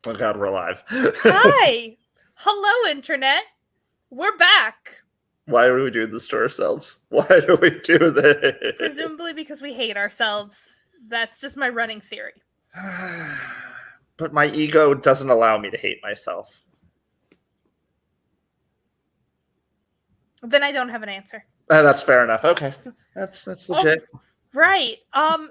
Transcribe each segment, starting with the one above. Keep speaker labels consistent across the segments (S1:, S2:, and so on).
S1: Oh God, we're live.
S2: Hi! Hello, Internet! We're back!
S1: Why do we do this to ourselves? Why do we do this?
S2: Presumably because we hate ourselves. That's just my running theory.
S1: But my ego doesn't allow me to hate myself.
S2: Then I don't have an answer.
S1: That's fair enough. Okay. That's legit.
S2: Oh, right.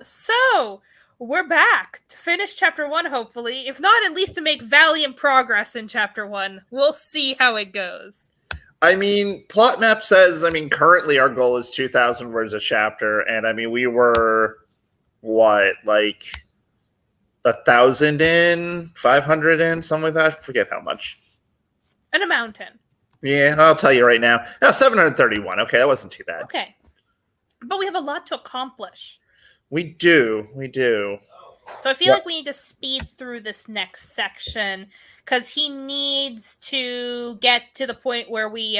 S2: So we're back to finish chapter 1, hopefully. If not, at least to make valiant progress in chapter 1. We'll see how it goes.
S1: I mean, plot map says, currently our goal is 2,000 words a chapter, and we were, what, like 1,000 in, 500 in, something like that? I forget how much.
S2: And a mountain.
S1: Yeah, I'll tell you right now. No, 731. Okay, that wasn't too bad.
S2: Okay. But we have a lot to accomplish.
S1: We do.
S2: So I feel like we need to speed through this next section because he needs to get to the point where we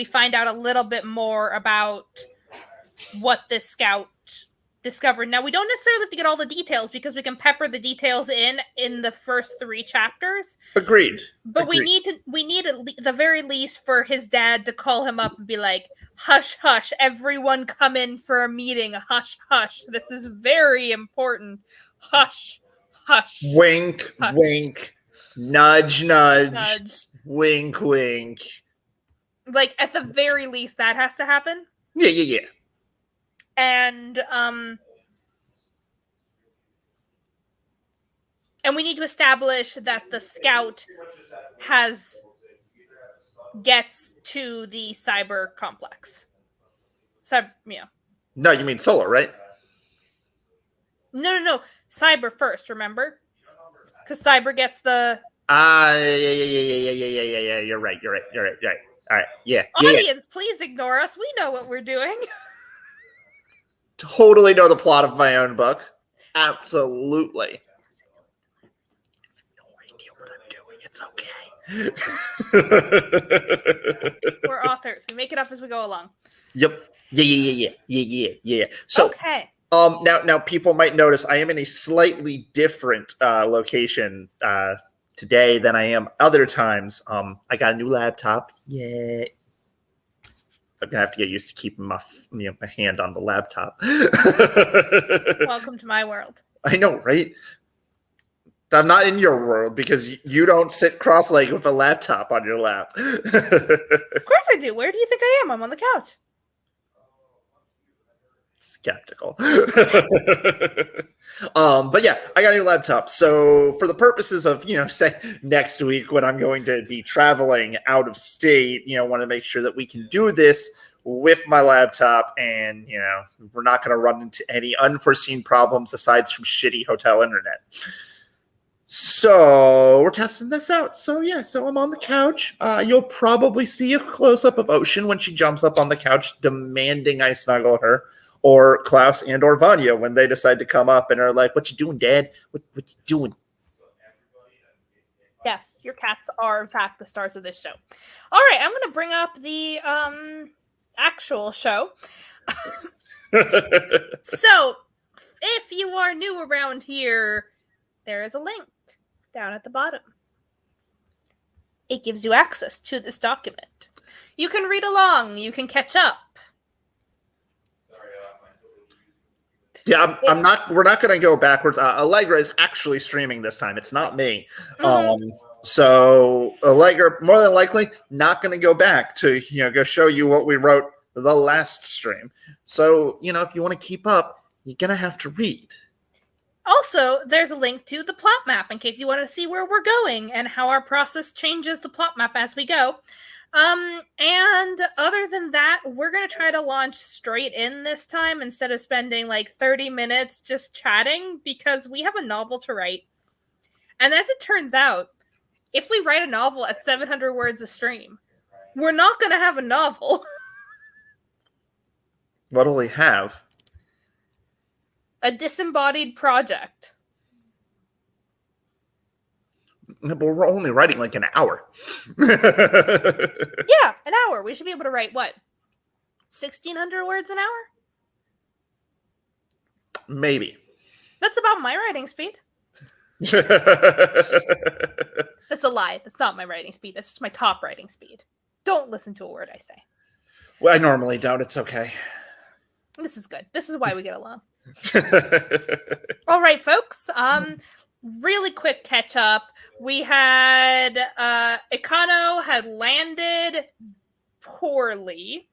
S2: find out a little bit more about what this scout discovered. Now we don't necessarily have to get all the details because we can pepper the details in the first 3 chapters.
S1: Agreed.
S2: But we need at the very least for his dad to call him up and be like, "Hush, hush! Everyone, come in for a meeting. Hush, hush! This is very important. Hush, hush."
S1: Wink,
S2: hush.
S1: Wink. Nudge, nudge. Wink, wink.
S2: Like at the very least, that has to happen.
S1: Yeah.
S2: And we need to establish that the scout gets to the cyber complex.
S1: No, you mean Solar, right?
S2: No. Cyber first, remember? Because Cyber gets the...
S1: Yeah. You're right. All right, yeah.
S2: Audience, please ignore us. We know what we're doing.
S1: Totally know the plot of my own book. Absolutely. No idea what I'm doing. It's okay.
S2: We're authors. We make it up as we go along.
S1: Yep. Yeah. So,
S2: okay.
S1: Now people might notice I am in a slightly different location today than I am other times. I got a new laptop. Yeah. I'm gonna have to get used to keeping my hand on the laptop.
S2: Welcome to my world.
S1: I know, right? I'm not in your world because you don't sit cross-legged with a laptop on your lap.
S2: Of course I do. Where do you think I am? I'm on the couch.
S1: Skeptical. But yeah, I got a new laptop. So for the purposes of, say next week when I'm going to be traveling out of state, want to make sure that we can do this with my laptop and, we're not going to run into any unforeseen problems aside from shitty hotel internet. So we're testing this out. So I'm on the couch. You'll probably see a close-up of Ocean when she jumps up on the couch demanding I snuggle her. Or Klaus and or Vanya when they decide to come up and are like, "What you doing, Dad? What you doing?"
S2: Yes, your cats are in fact the stars of this show. All right, I'm going to bring up the actual show. So, if you are new around here, there is a link down at the bottom. It gives you access to this document. You can read along. You can catch up.
S1: Yeah, we're not going to go backwards. Allegra is actually streaming this time. It's not me. Mm-hmm. So Allegra, more than likely, not going to go back to, go show you what we wrote the last stream. So, if you want to keep up, you're going to have to read.
S2: Also, there's a link to the plot map in case you want to see where we're going and how our process changes the plot map as we go. And other than that, we're going to try to launch straight in this time instead of spending like 30 minutes just chatting because we have a novel to write. And as it turns out, if we write a novel at 700 words a stream, we're not going to have a novel.
S1: What'll we have?
S2: A disembodied project.
S1: But we're only writing like an hour.
S2: Yeah, an hour. We should be able to write, what, 1,600 words an hour?
S1: Maybe.
S2: That's about my writing speed. That's a lie. That's not my writing speed. That's just my top writing speed. Don't listen to a word I say.
S1: Well, I normally don't. It's okay.
S2: This is good. This is why we get along. All right, folks. Really quick catch up. We had Ikano had landed poorly.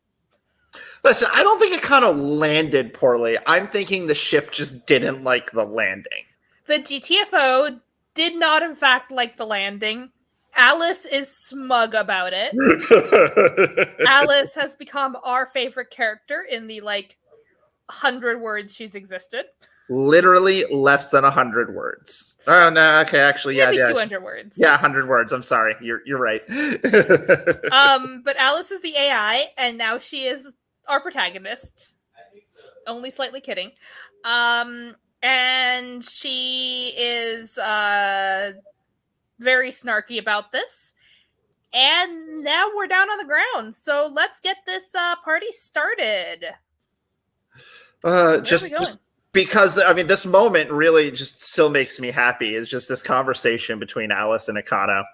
S1: Listen, I don't think it kind of landed poorly. I'm thinking the ship just didn't like the landing.
S2: The GTFO did not, in fact, like the landing. Alice is smug about it. Alice has become our favorite character in the 100 words she's existed.
S1: Literally less than 100 words. Oh no, okay, actually,
S2: Maybe
S1: yeah,
S2: 200 words.
S1: Yeah, 100 words. I'm sorry, you're right.
S2: But Alice is the AI, and now she is our protagonist. Only slightly kidding. And she is very snarky about this. And now we're down on the ground. So let's get this party started.
S1: Just because, I mean, this moment really just still makes me happy. Is just this conversation between Alice and Ikano.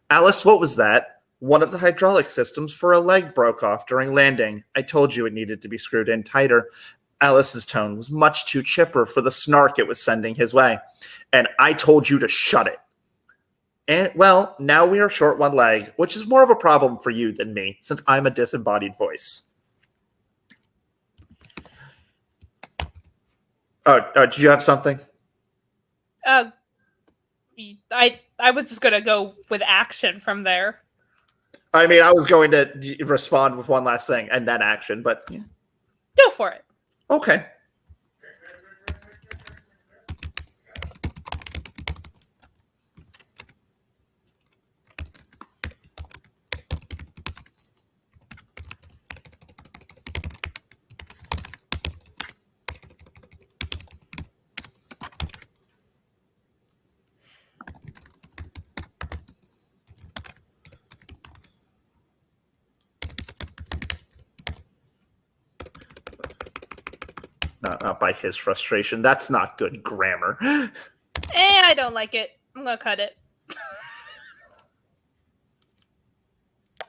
S1: Alice, what was that? One of the hydraulic systems for a leg broke off during landing. I told you it needed to be screwed in tighter. Alice's tone was much too chipper for the snark it was sending his way. And I told you to shut it. And, well, now we are short one leg, which is more of a problem for you than me, since I'm a disembodied voice. Oh, did you have something?
S2: I was just going to go with action from there.
S1: I mean, I was going to respond with one last thing and then action, but... Yeah.
S2: Go for it.
S1: Okay. Not by his frustration. That's not good grammar.
S2: I don't like it. I'm going to cut it.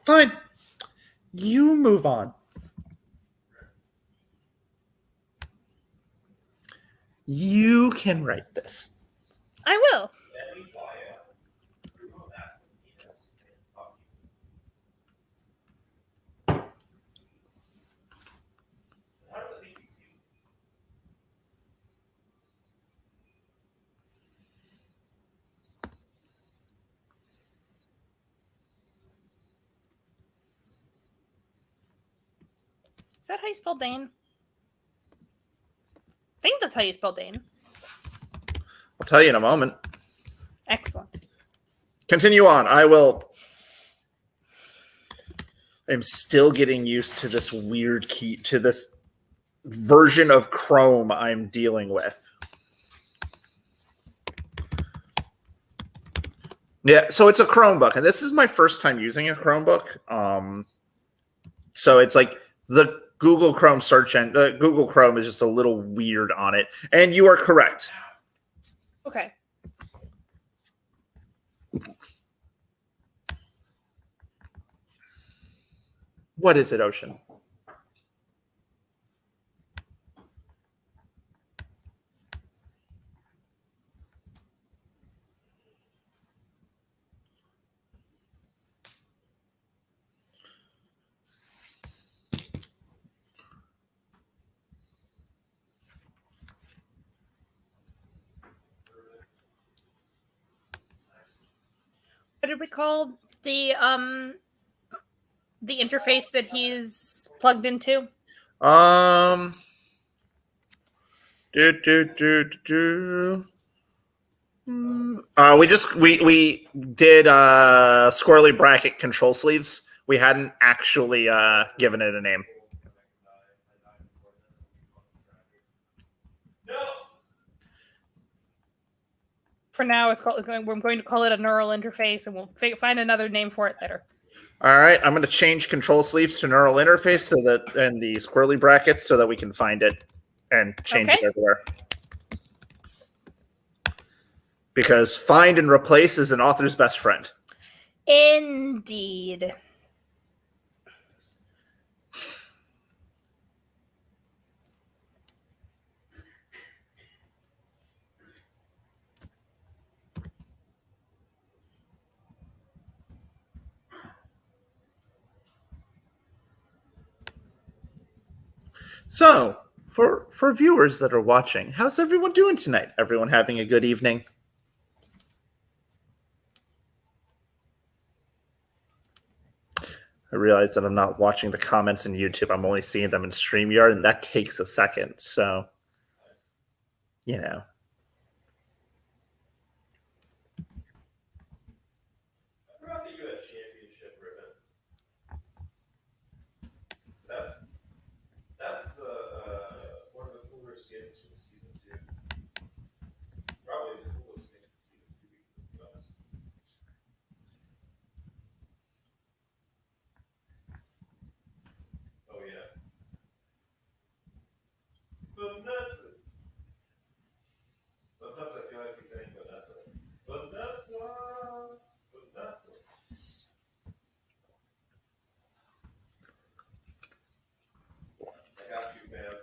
S1: Fine. You move on. You can write this.
S2: I will. Is that how you spell Dane? I think that's how you spell Dane.
S1: I'll tell you in a moment.
S2: Excellent.
S1: Continue on. I'm still getting used to this weird key, to this version of Chrome I'm dealing with. Yeah, so it's a Chromebook, and this is my first time using a Chromebook. So it's like the Google Chrome search engine. Google Chrome is just a little weird on it, and you are correct.
S2: Okay.
S1: What is it, Ocean?
S2: What did we call the interface that he's plugged into?
S1: We did squirrely bracket control sleeves. We hadn't actually given it a name.
S2: For now, we're going to call it a neural interface, and we'll find another name for it later.
S1: All right, I'm going to change control sleeves to neural interface and the squirrely brackets so that we can find it and change it everywhere. Because find and replace is an author's best friend.
S2: Indeed.
S1: So, for viewers that are watching, how's everyone doing tonight? Everyone having a good evening? I realize that I'm not watching the comments in YouTube. I'm only seeing them in StreamYard, and that takes a second. So, you know.
S3: I forgot that you had championship ribbon. That's the one of the cooler skins from season 2. Probably the coolest skin from season 2. To be honest. Oh yeah. Vanessa. Sometimes I feel like he's saying Vanessa. Vanessa. Vanessa. I got you, man.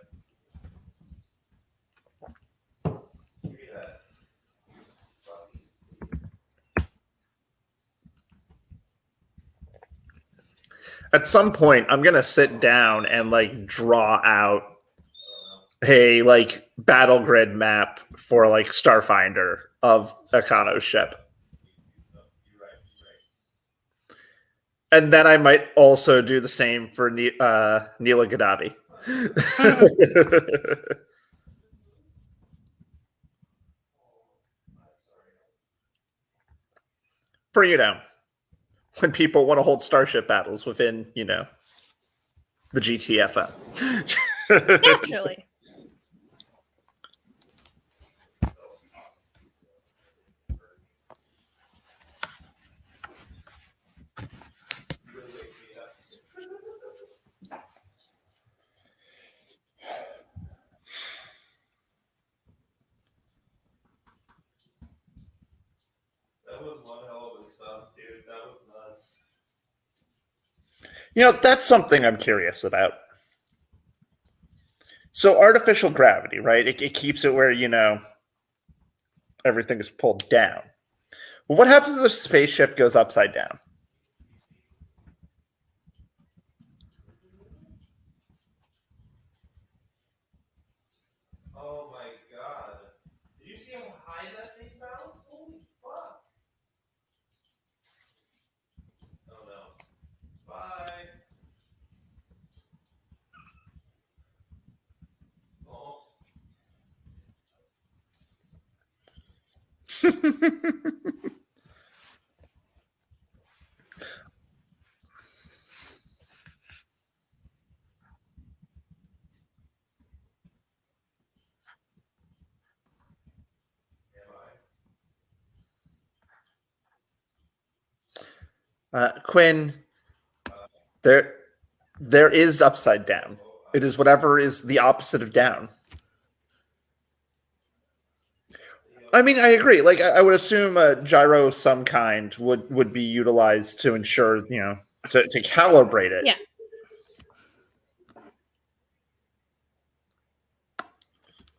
S3: Give me that.
S1: At some point, I'm gonna sit down and like draw out a like battle grid map for like Starfinder of Ikano's ship.
S3: You're right.
S1: And then I might also do the same for Neela Gaddafi. For, when people want to hold starship battles within, the GTFO.
S2: Naturally.
S3: That was one hell of a stuff, dude. That was nuts.
S1: That's something I'm curious about. So artificial gravity, right? It keeps it where, everything is pulled down. Well, what happens if the spaceship goes upside down?
S3: Oh my god. Did you see how high that thing bounced? Holy fuck. Oh no. Bye. Oh.
S1: Quinn, there is upside down. It is whatever is the opposite of down. I mean, I agree. Like, I would assume a gyro of some kind would be utilized to ensure, to calibrate it.
S2: Yeah.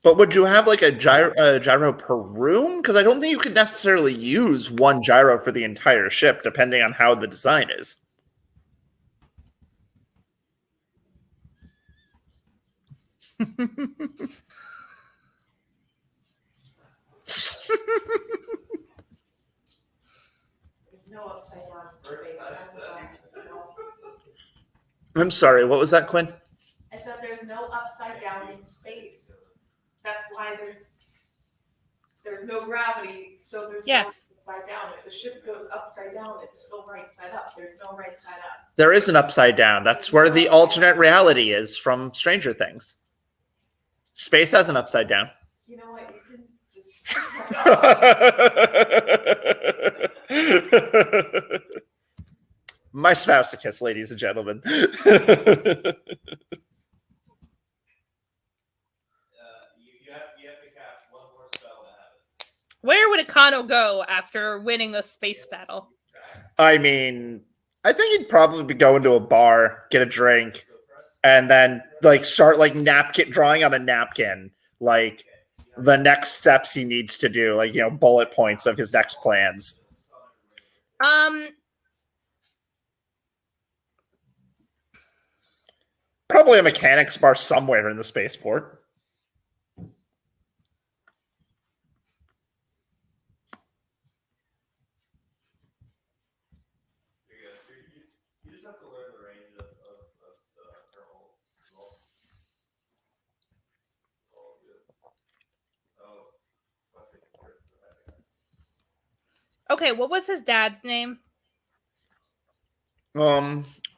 S1: But would you have like a gyro per room? Because I don't think you could necessarily use one gyro for the entire ship, depending on how the design is.
S4: There's no upside down space.
S1: I'm sorry, what was that, Quinn?
S4: I said there's no upside down in space. That's why there's no gravity, so there's
S2: Yes.
S4: no upside down. If the ship goes upside down, it's still right side up. There's no right side up.
S1: There is an upside down. That's where the alternate reality is from Stranger Things. Space has an upside down.
S4: You know what? You can just.
S1: My spouse to kiss, ladies and gentlemen.
S3: You have to cast one more spell to have it.
S2: Where would Ikano go after winning a space battle?
S1: I mean, I think he'd probably go into a bar, get a drink, and then like start like napkin drawing on a napkin, like the next steps he needs to do, like bullet points of his next plans.
S2: Um,
S1: Probably a mechanics bar somewhere in the spaceport.
S3: You just have to learn the range of the thermal. All good. Oh, fucking good for that guy.
S2: okay, what was his dad's name?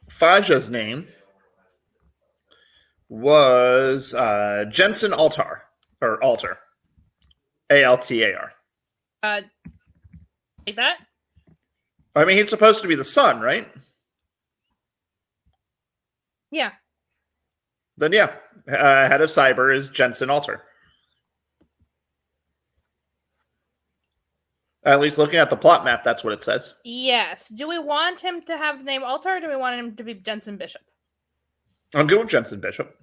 S1: Faja's name was Jensen Altar or Altar, Altar.
S2: Like that?
S1: I mean, he's supposed to be the son, right?
S2: Yeah.
S1: Then yeah, head of cyber is Jensen Altar. At least looking at the plot map, that's what it says.
S2: Yes. Do we want him to have the name Altar, or do we want him to be Jensen Bishop?
S1: I'm good with Jensen Bishop.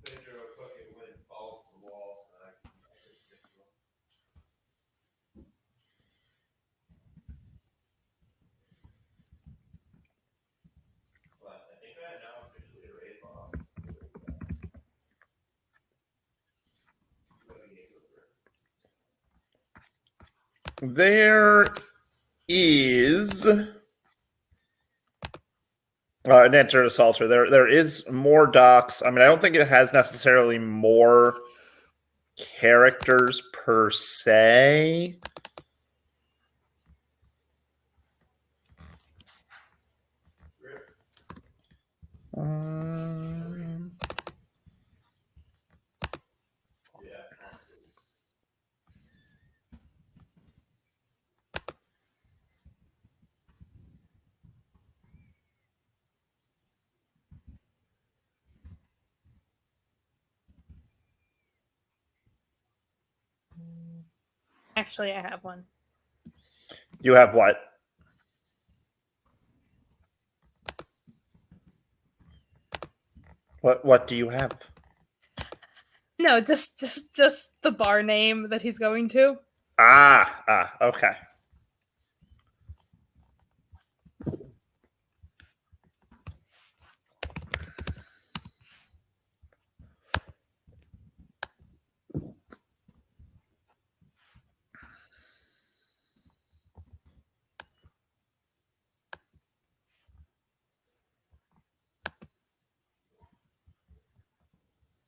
S3: Pedro fucking went balls to the wall. But I think I now officially a raid boss.
S1: There is an enter assaulter. There is more docs. I mean, I don't think it has necessarily more characters per se.
S2: Actually, I have one.
S1: You have what? What do you have?
S2: No, just the bar name that he's going to.
S1: Okay.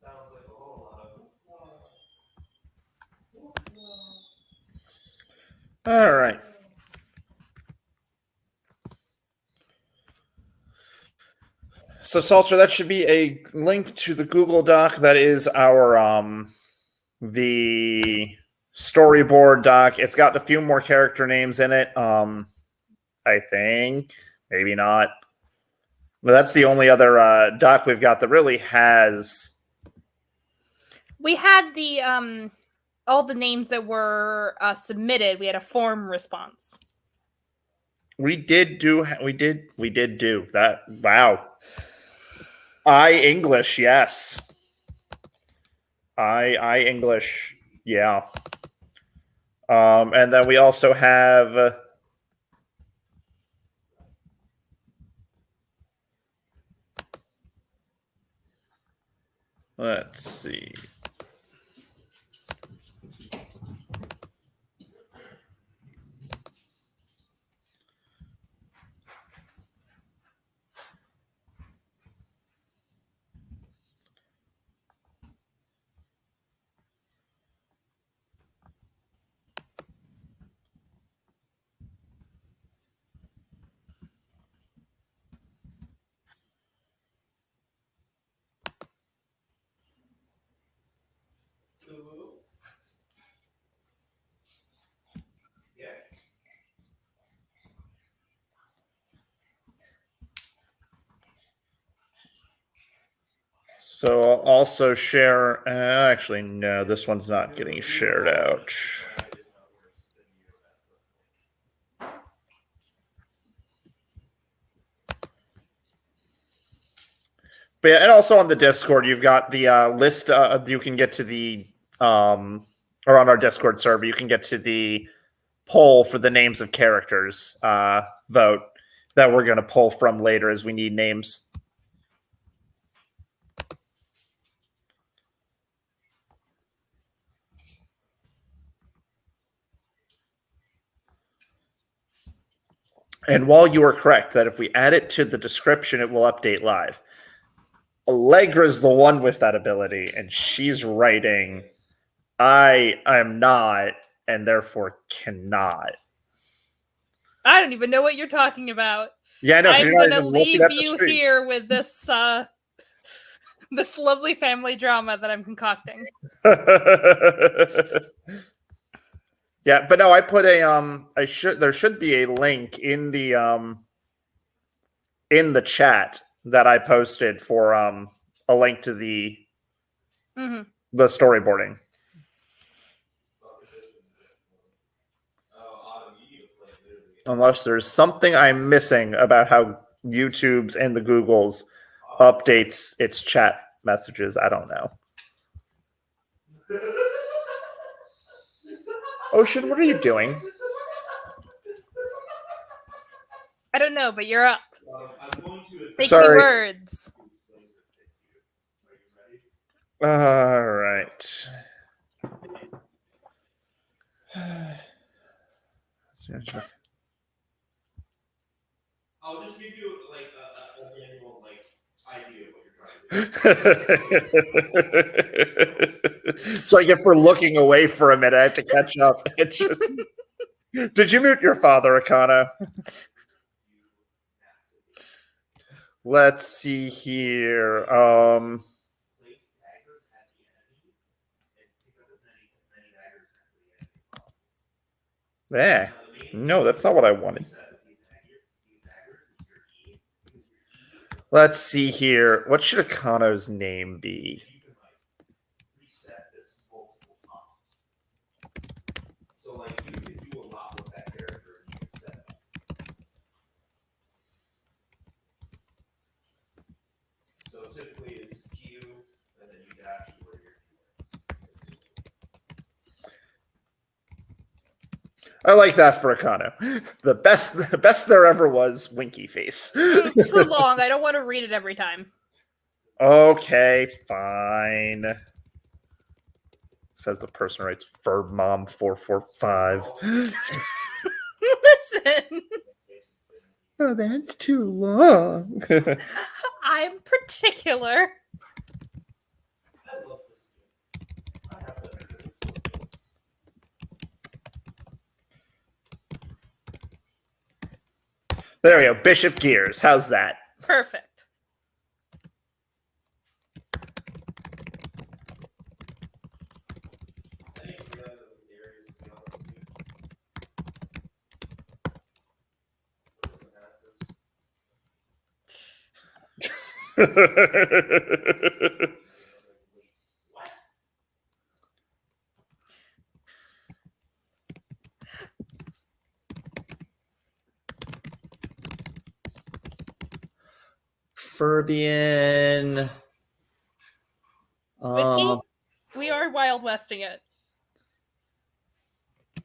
S3: Sounds like a whole lot of.
S1: All right. So, Salter, that should be a link to the Google Doc. That is our the storyboard doc. It's got a few more character names in it. I think maybe not. But that's the only other doc we've got that really has.
S2: We had the all the names that were submitted. We had a form response.
S1: We did do that. Wow. English, yes. I English, yeah. And then we also have let's see. So I'll also share. Actually, no, this one's not getting shared out. But yeah, and also on the Discord, you've got the list. You can get to the or on our Discord server, you can get to the poll for the names of characters vote that we're going to pull from later as we need names. And while you are correct that if we add it to the description, it will update live. Allegra's the one with that ability, and she's writing, I am not, and therefore cannot.
S2: I don't even know what you're talking about.
S1: Yeah, I know.
S2: I'm
S1: You're not
S2: gonna
S1: even looking
S2: leave
S1: at the
S2: you
S1: stream.
S2: here with this this lovely family drama that I'm concocting.
S1: Yeah, but no, I put a there should be a link in the chat that I posted for a link to the storyboarding. Unless there's something I'm missing about how YouTube's and the Google's updates its chat messages. I don't know. Ocean, what are you doing?
S2: I don't know, but you're up. Big
S1: Sorry.
S2: words.
S1: All right.
S3: I'll just give you like a general idea of what you're trying to do.
S1: It's like if we're looking away for a minute, I have to catch up. Did you mute your father, Ikano? Let's see here. Yeah. No, that's not what I wanted. Let's see here. What should Ikano's name be?
S3: So like you can do a lot with that character and you can set it up. So typically it's Q and then you dash to where you're.
S1: I like that for Ikano. The best there ever was Winky Face.
S2: Too long. I don't want to read it every time.
S1: Okay, fine. Says the person who writes Verb Mom 445.
S2: Listen,
S1: Oh, that's too long.
S2: I'm particular.
S3: I love this game. I have that.
S1: There we go. Bishop Gears. How's that?
S2: Perfect.
S1: Furbian.
S2: Whiskey? We are Wild Westing it.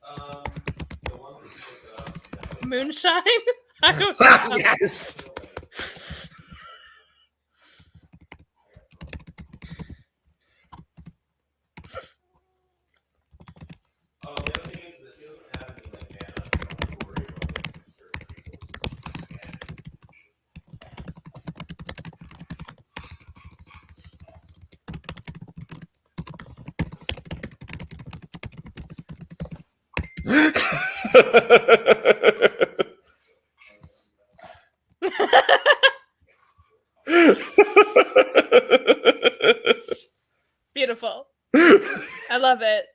S3: The ones that you look up,
S2: Moonshine? I don't know.
S1: Yes.
S3: Oh, the other thing is that he doesn't have any like mana, so don't have to worry about like certain
S2: Beautiful. I love it.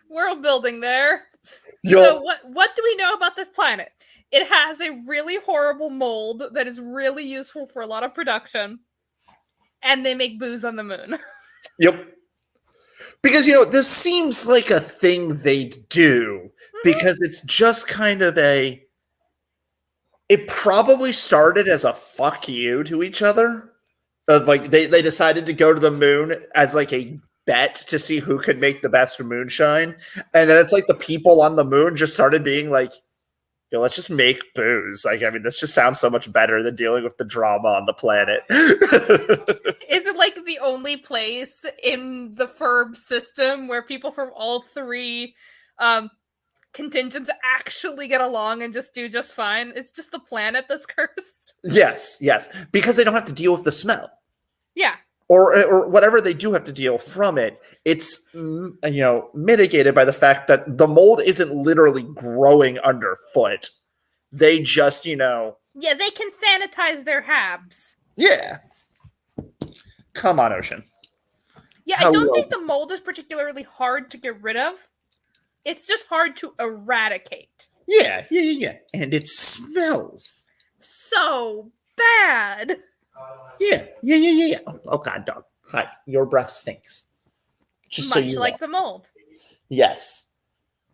S2: World building there. So what do we know about this planet? It has a really horrible mold that is really useful for a lot of production. and they make booze on the moon.
S1: Yep. Because, this seems like a thing they'd do, because it's just kind of it probably started as a fuck you to each other. Of like, they decided to go to the moon as like a bet to see who could make the best moonshine. And then it's like the people on the moon just started being like, yo, let's just make booze. Like, I mean, this just sounds so much better than dealing with the drama on the planet.
S2: Is it like the only place in the FERB system where people from all three contingents actually get along and just do just fine? It's just the planet that's cursed.
S1: Yes, because they don't have to deal with the smell.
S2: Yeah.
S1: Or whatever they do have to deal from it, it's mitigated by the fact that the mold isn't literally growing underfoot. They just
S2: Yeah, they can sanitize their habs.
S1: Yeah. Come on, Ocean.
S2: Yeah, I don't think the mold is particularly hard to get rid of. It's just hard to eradicate.
S1: Yeah. And it smells
S2: so bad.
S1: Yeah. Oh God, dog. Hi, your breath stinks. Just
S2: Much
S1: so you
S2: like
S1: know.
S2: the mold.
S1: Yes.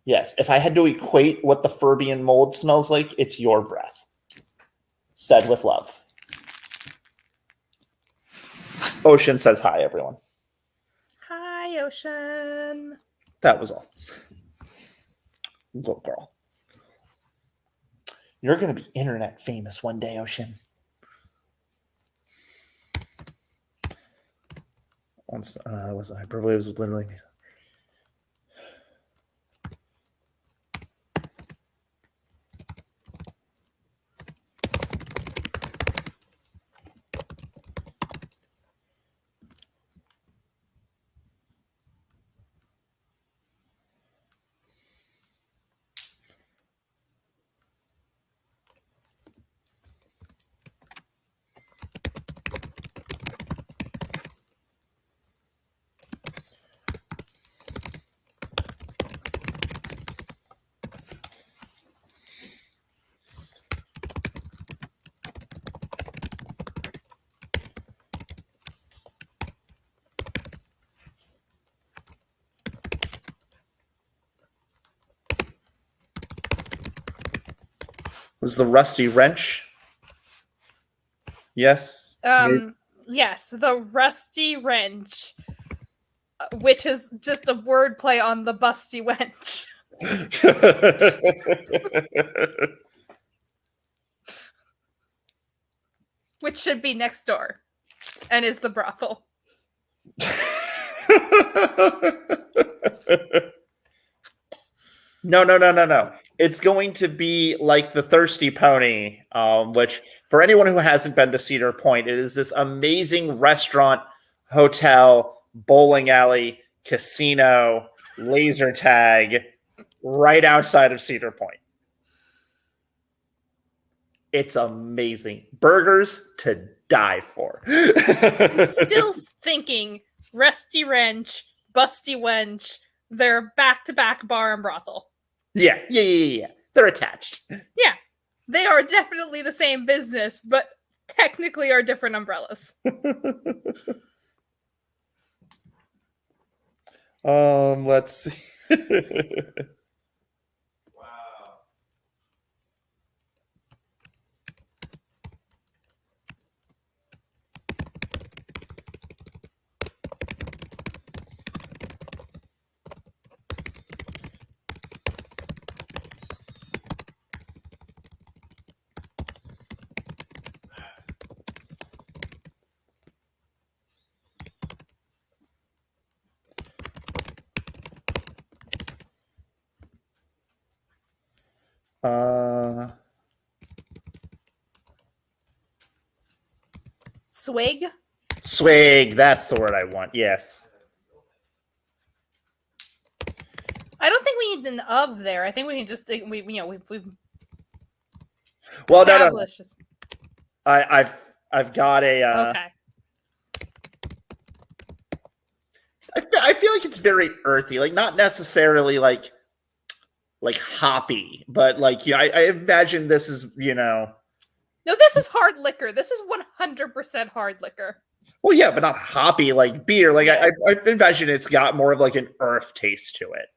S1: If I had to equate what the Furbian mold smells like, it's your breath. Said with love. Ocean says hi, everyone.
S2: Hi, Ocean.
S1: That was all. Little girl. You're going to be internet famous one day, Ocean. Once was hyperbole, it was literally was the rusty wrench. Yes.
S2: Yes, the rusty wrench, which is just a wordplay on the busty wench. Which should be next door and is the brothel.
S1: No. It's going to be like the Thirsty Pony, which, for anyone who hasn't been to Cedar Point, it is this amazing restaurant, hotel, bowling alley, casino, laser tag, right outside of Cedar Point. It's amazing. Burgers to die for.
S2: I'm still thinking Rusty Wrench, Busty Wench, they're back-to-back bar and brothel.
S1: Yeah. They're attached.
S2: Yeah. They are definitely the same business, but technically are different umbrellas.
S1: Let's see.
S3: Wow.
S2: Swig?
S1: Swig, that's the word I want. Yes.
S2: I don't think we need an of there. I think we can just we've
S1: Well, no.
S2: established.
S1: I've got a.
S2: Okay.
S1: I feel like it's very earthy, like not necessarily like hoppy, but like I imagine this is
S2: No, this is hard liquor. This is 100% hard liquor.
S1: Well, yeah, but not hoppy like beer. Like I imagine it's got more of like an earth taste to it.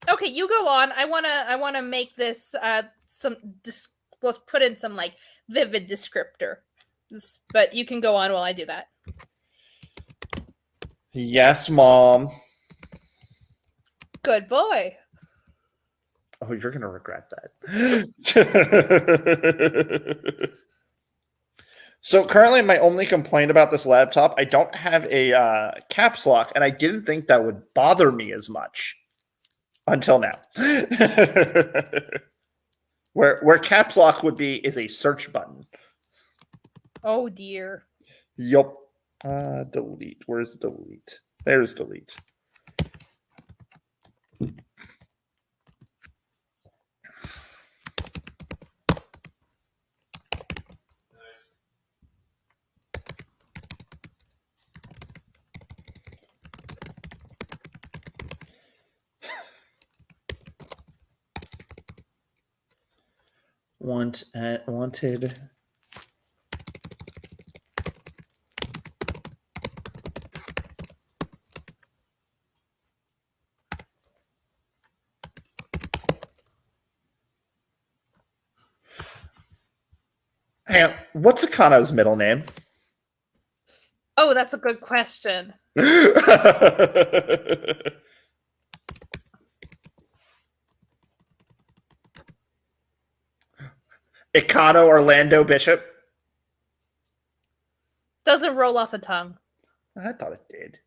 S2: Okay, you go on. I wanna make this let's put in some like vivid descriptor. But you can go on while I do that.
S1: Yes, Mom.
S2: Good boy.
S1: Oh, you're gonna regret that. So currently, my only complaint about this laptop, I don't have a caps lock, and I didn't think that would bother me as much until now. Where caps lock would be is a search button.
S2: Oh dear.
S1: Yup. Delete. Where's delete? There's delete. Wanted. Hang on, what's Ikano's middle name?
S2: Oh, that's a good question.
S1: Ikano Orlando Bishop?
S2: Doesn't roll off the tongue.
S1: I thought it did.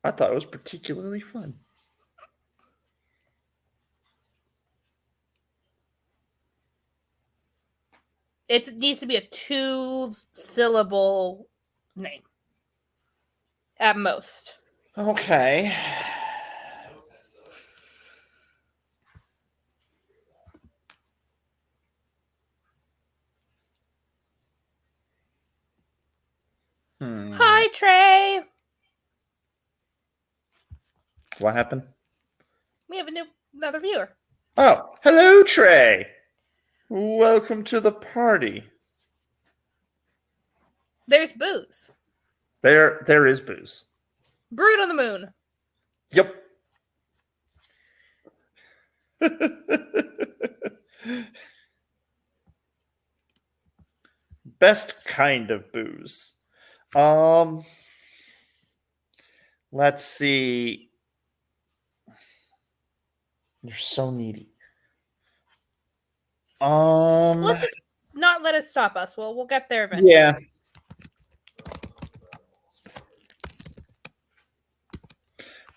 S1: I thought it was particularly fun.
S2: It needs to be a 2-syllable name. At most.
S1: Okay.
S2: Hi, Trey.
S1: What happened?
S2: We have another viewer.
S1: Oh, hello, Trey. Welcome to the party.
S2: There's booze.
S1: There is booze.
S2: Brewed on the moon.
S1: Yep. Best kind of booze. Let's see. You're so needy.
S2: Let's just not let it stop us. We'll get there eventually.
S1: Yeah.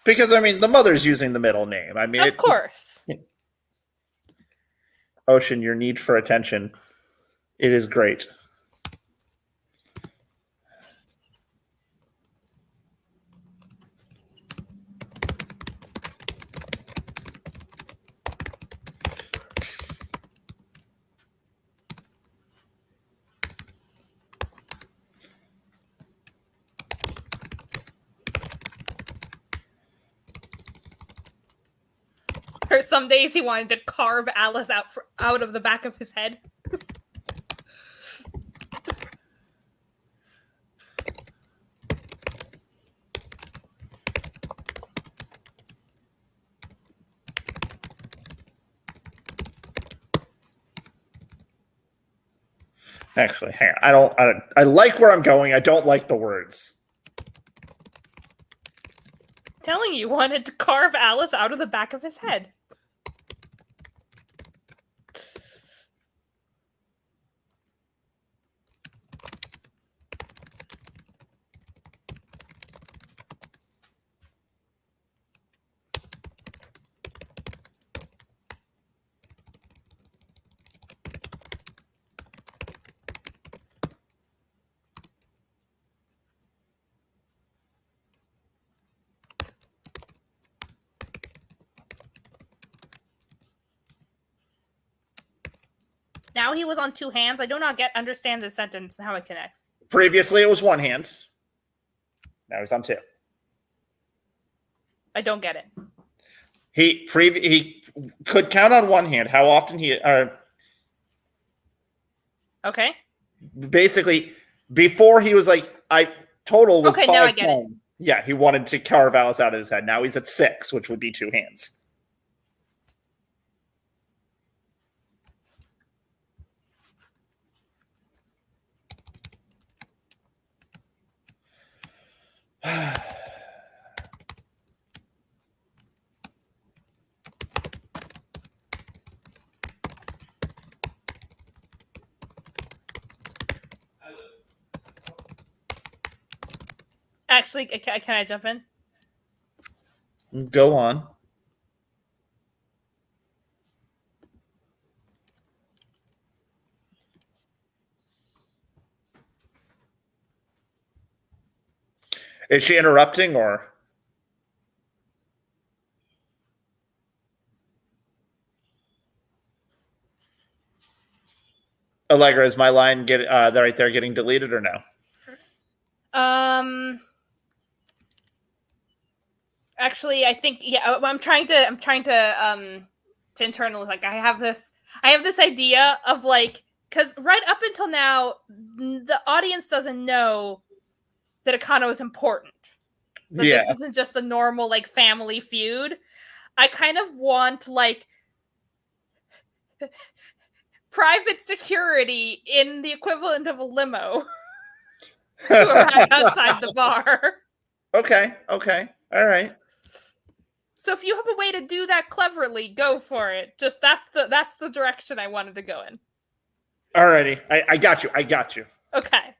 S1: Because I mean, the mother's using the middle name. I mean,
S2: Of course.
S1: Ocean, your need for attention, it is great.
S2: Or some days he wanted to carve Alice out of the back of his head.
S1: Actually, hang on. I like where I'm going. I don't like the words.
S2: Telling you, wanted to carve Alice out of the back of his head. Now he was on 2 hands. I do not understand this sentence and how it connects.
S1: Previously, it was 1 hand. Now he's on 2.
S2: I don't get it.
S1: He could count on 1 hand. How often he?
S2: Okay.
S1: basically before he was like total was
S2: Okay, now I
S1: 5
S2: get it.
S1: times. Yeah, he wanted to carve Alice out of his head. Now he's at 6, which would be 2 hands.
S2: Actually, can I jump in?
S1: Go on. Is she interrupting or? Allegra, is my line right there getting deleted or no?
S2: Actually, I think I'm trying to internalize. Like, I have this idea of like, because right up until now, the audience doesn't know that Ikano is important. That this isn't just a normal like family feud. I kind of want like private security in the equivalent of a limo to arrive outside the bar.
S1: Okay. All right.
S2: So if you have a way to do that cleverly, go for it. Just that's the direction I wanted to go in.
S1: Alrighty. I got you.
S2: Okay.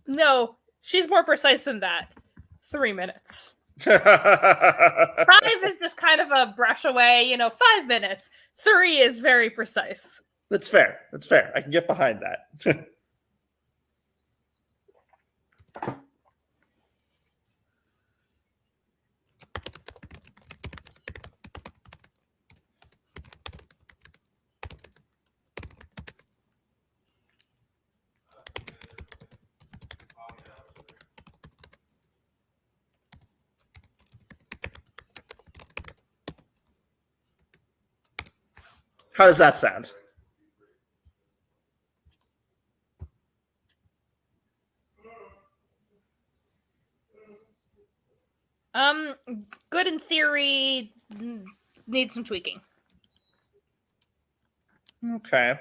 S2: No, she's more precise than that. 3 minutes. 5 is just kind of a brush away, 5 minutes. 3 is very precise.
S1: That's fair. I can get behind that. How does that sound?
S2: Good in theory, needs some tweaking.
S1: Okay.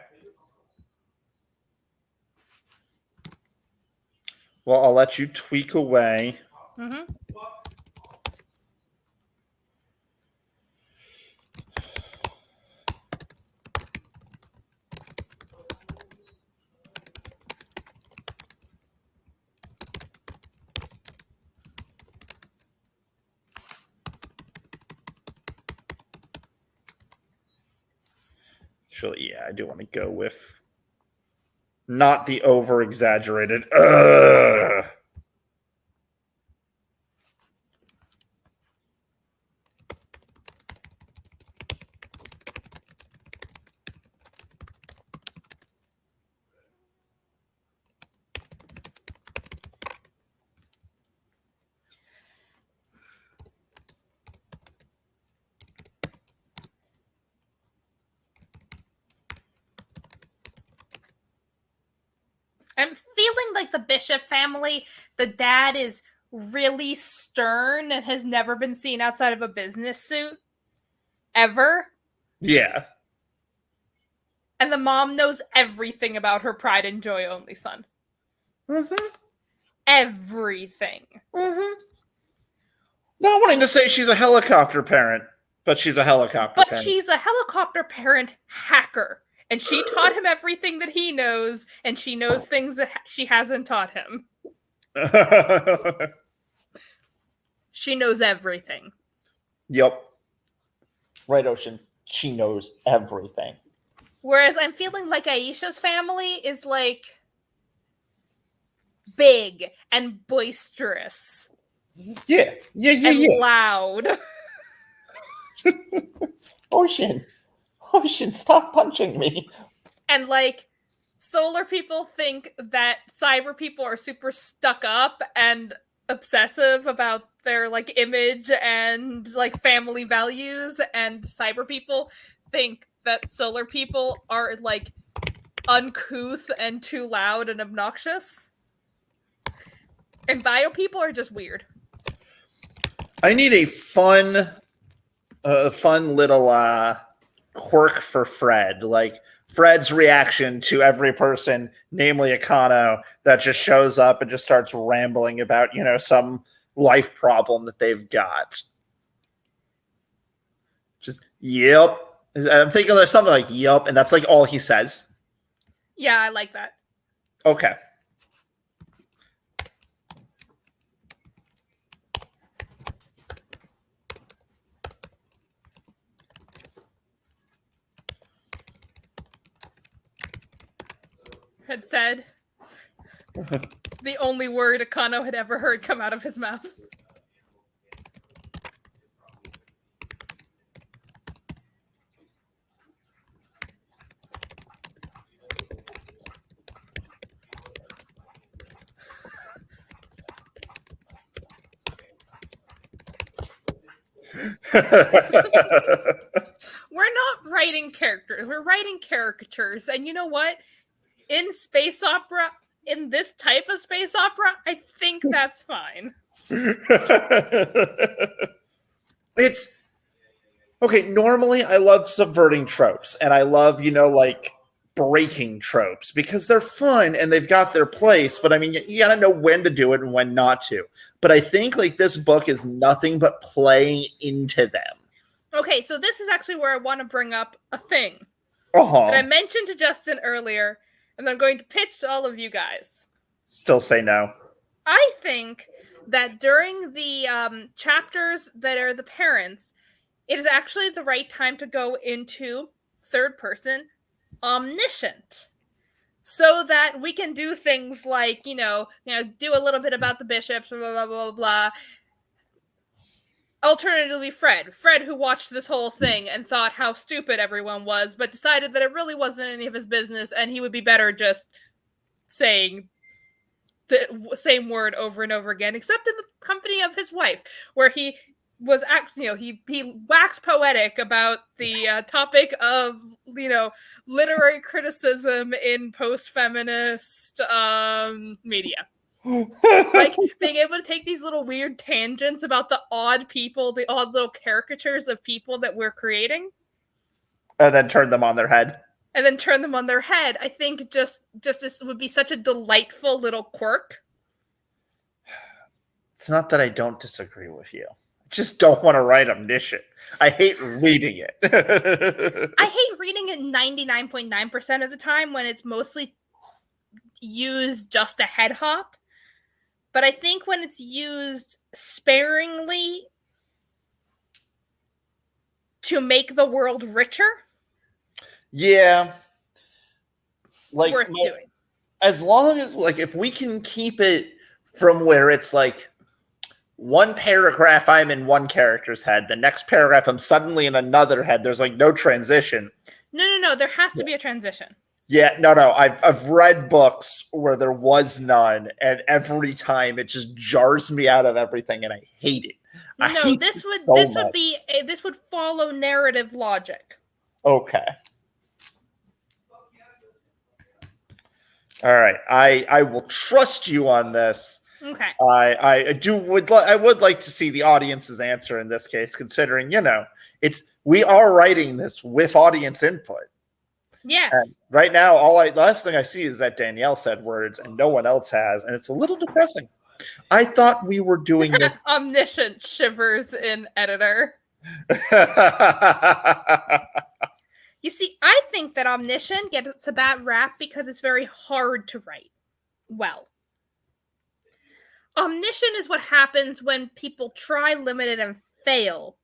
S1: Well, I'll let you tweak away.
S2: Mm-hmm.
S1: Actually, yeah, I do want to go with not the over-exaggerated.
S2: I'm feeling like the Bishop family, the dad is really stern and has never been seen outside of a business suit. Ever.
S1: Yeah.
S2: And the mom knows everything about her pride and joy only son.
S1: Mm-hmm.
S2: Everything.
S1: Mm-hmm. Not wanting to say she's a helicopter parent, but she's a helicopter parent.
S2: But she's a helicopter parent hacker. And she taught him everything that he knows, and she knows things that she hasn't taught him. She knows everything.
S1: Yep. Right, Ocean. She knows everything.
S2: Whereas I'm feeling like Aisha's family is like... big and boisterous
S1: Yeah.
S2: and loud.
S1: Ocean, stop punching me.
S2: And like solar people think that cyber people are super stuck up and obsessive about their like image and like family values, and cyber people think that solar people are like uncouth and too loud and obnoxious. And bio people are just weird.
S1: I need a fun little quirk for Fred, like Fred's reaction to every person, namely Ikano, that just shows up and just starts rambling about, some life problem that they've got. Just, yep. I'm thinking there's something like, yep, and that's like all he says.
S2: Yeah, I like that.
S1: Okay.
S2: Had said the only word Ikano had ever heard come out of his mouth. We're not writing characters, we're writing caricatures. And you know what? In space opera, in this type of space opera, I think that's fine.
S1: It's okay. Normally, I love subverting tropes, and I love, like breaking tropes because they're fun and they've got their place. But I mean, you gotta know when to do it and when not to. But I think like this book is nothing but playing into them.
S2: Okay, so this is actually where I want to bring up a thing
S1: that
S2: I mentioned to Justin earlier, and I'm going to pitch to all of you guys.
S1: Still say no.
S2: I think that during the chapters that are the parents, it is actually the right time to go into third person omniscient, so that we can do things like, do a little bit about the bishops, blah, blah, blah, blah. Alternatively, Fred, who watched this whole thing and thought how stupid everyone was, but decided that it really wasn't any of his business and he would be better just saying the same word over and over again, except in the company of his wife, where he was actually, he waxed poetic about the topic of, literary criticism in post-feminist media. Like being able to take these little weird tangents about the odd people, the odd little caricatures of people that we're creating,
S1: and then turn them on their head.
S2: I think just this would be such a delightful little quirk.
S1: It's not that I don't disagree with you. I just don't want to write omniscient. I hate reading it.
S2: I hate reading it 99.9% of the time when it's mostly used just a head hop. But I think when it's used sparingly to make the world richer,
S1: yeah,
S2: it's worth doing.
S1: As long as, like, if we can keep it from where it's like one paragraph I'm in one character's head, the next paragraph I'm suddenly in another head. There's like no transition.
S2: No. There has to be a transition.
S1: Yeah, no. I've read books where there was none, and every time it just jars me out of everything, and I hate it.
S2: This would follow narrative logic.
S1: Okay. All right. I will trust you on this.
S2: Okay.
S1: I would like to see the audience's answer in this case, considering, we are writing this with audience input.
S2: Yes.
S1: And right now, the last thing I see is that Danielle said words and no one else has, and it's a little depressing. I thought we were doing this.
S2: Omniscient shivers in editor. You see, I think that omniscient gets a bad rap because it's very hard to write well. Omniscient is what happens when people try limited and fail.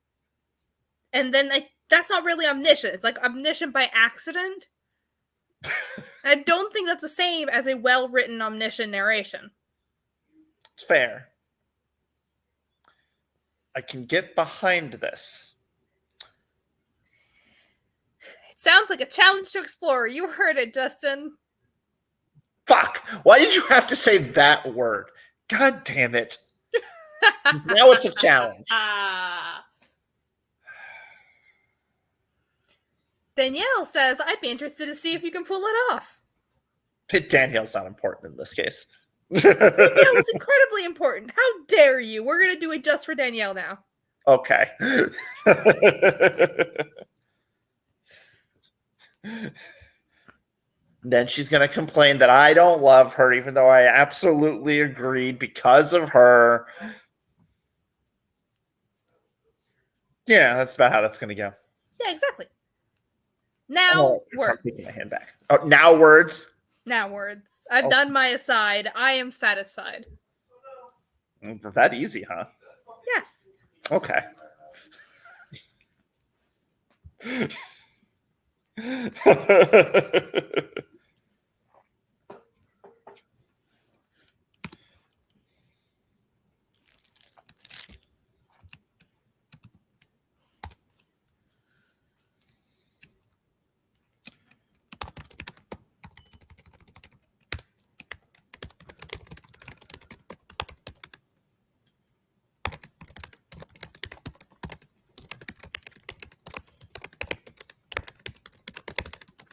S2: And then that's not really omniscient. It's like omniscient by accident. I don't think that's the same as a well-written omniscient narration.
S1: It's fair. I can get behind this.
S2: It sounds like a challenge to explore. You heard it, Justin.
S1: Fuck! Why did you have to say that word? God damn it. Now it's a challenge.
S2: Danielle says, I'd be interested to see if you can pull it off.
S1: Danielle's not important in this case.
S2: Danielle is incredibly important. How dare you? We're going to do it just for Danielle now.
S1: Okay. Then she's going to complain that I don't love her, even though I absolutely agreed because of her. Yeah, that's about how that's going to go.
S2: Yeah, exactly. Now, words.
S1: I'm taking my hand back. Oh, now words.
S2: Now words. I've done my aside. I am satisfied.
S1: That easy, huh?
S2: Yes.
S1: Okay.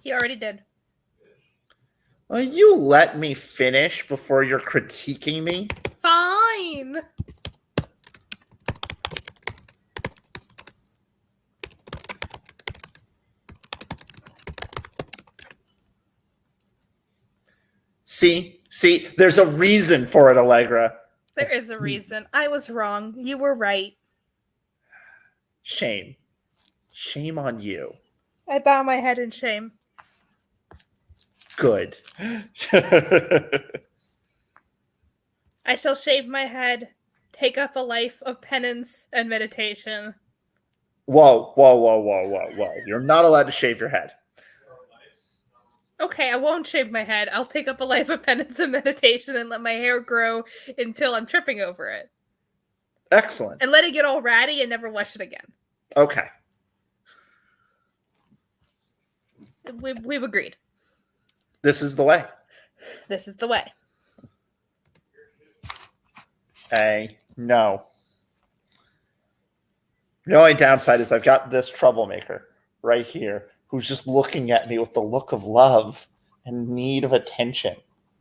S2: He already did.
S1: Will you let me finish before you're critiquing me?
S2: Fine.
S1: See, there's a reason for it, Allegra.
S2: There is a reason. I was wrong. You were right.
S1: Shame. Shame on you.
S2: I bow my head in shame.
S1: Good.
S2: I shall shave my head, take up a life of penance and meditation.
S1: Whoa. You're not allowed to shave your head.
S2: Okay, I won't shave my head. I'll take up a life of penance and meditation and let my hair grow until I'm tripping over it.
S1: Excellent.
S2: And let it get all ratty and never wash it again.
S1: Okay.
S2: We've agreed.
S1: This is the way.
S2: This is the way.
S1: Hey, no. The only downside is I've got this troublemaker right here who's just looking at me with the look of love and need of attention.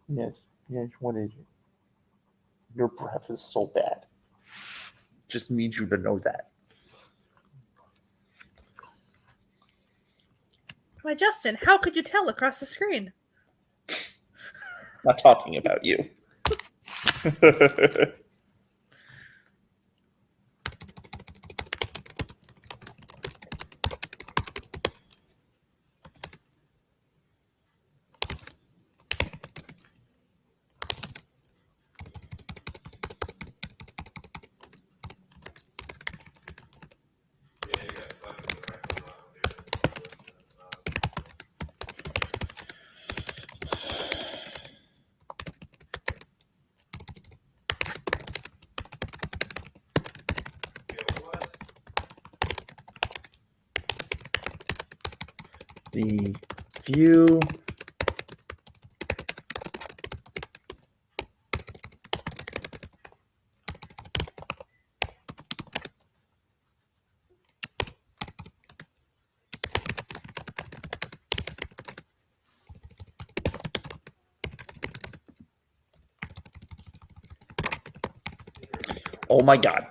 S1: Yes, what is it? Your breath is so bad. Just need you to know that.
S2: Why, Justin, how could you tell across the screen?
S1: Not talking about you. The view oh my god.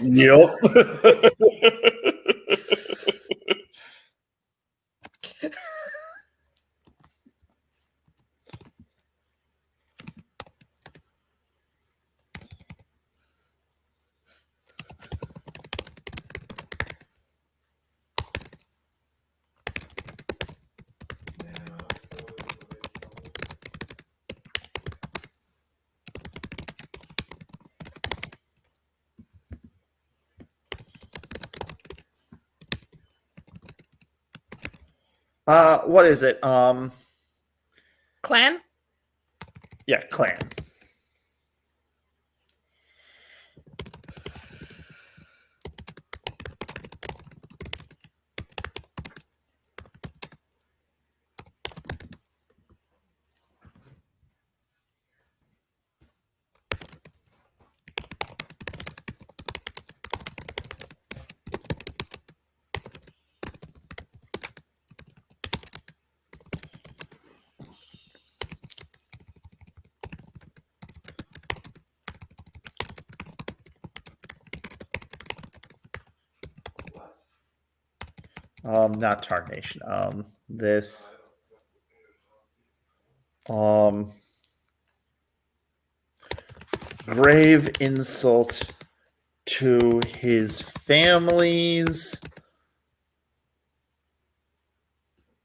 S1: Yep. What is it?
S2: Clan?
S1: Yeah, clan. Not tarnation. This. Grave insult to his family's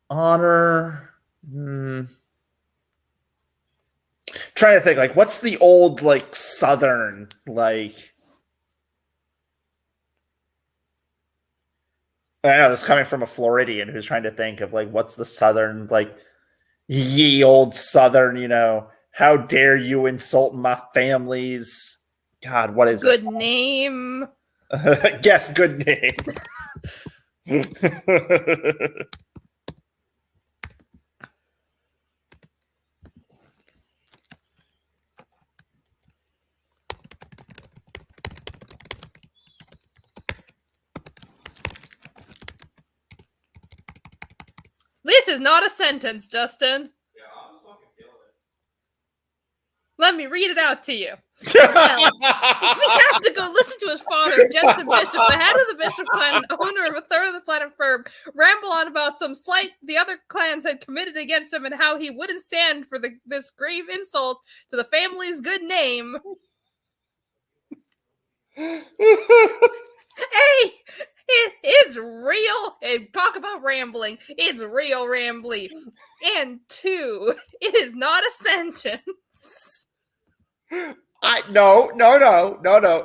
S1: honor. Trying to think, like, what's the old, like, Southern, like. I know this is coming from a Floridian who's trying to think of, like, what's the Southern, like, ye old Southern, you know, how dare you insult my family's. God, what is
S2: Good name.
S1: Guess good name.
S2: This is not a sentence, Justin.
S3: Yeah, I'm just fucking killing it.
S2: Let me read it out to you. Well, if he had to go listen to his father, Jensen Bishop, the head of the Bishop clan and owner of a third of the planet firm, ramble on about some slight the other clans had committed against him and how he wouldn't stand for this grave insult to the family's good name. Hey, it's real. Hey, talk about rambling. It's real rambly. And two, it is not a sentence.
S1: No.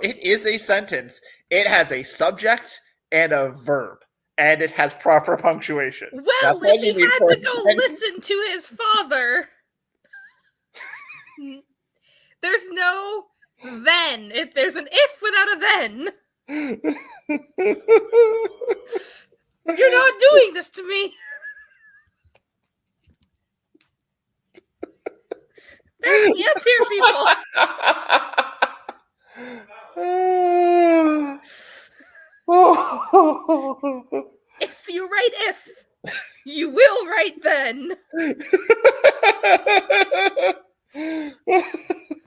S1: It is a sentence. It has a subject and a verb, and it has proper punctuation.
S2: Well,
S1: That's all
S2: if
S1: you
S2: he
S1: need
S2: had
S1: for
S2: to
S1: a
S2: go
S1: sentence.
S2: listen to his father, there's no then. There's an if without a then. You're not doing this to me. Back me up here, people. If you write if, you will write then.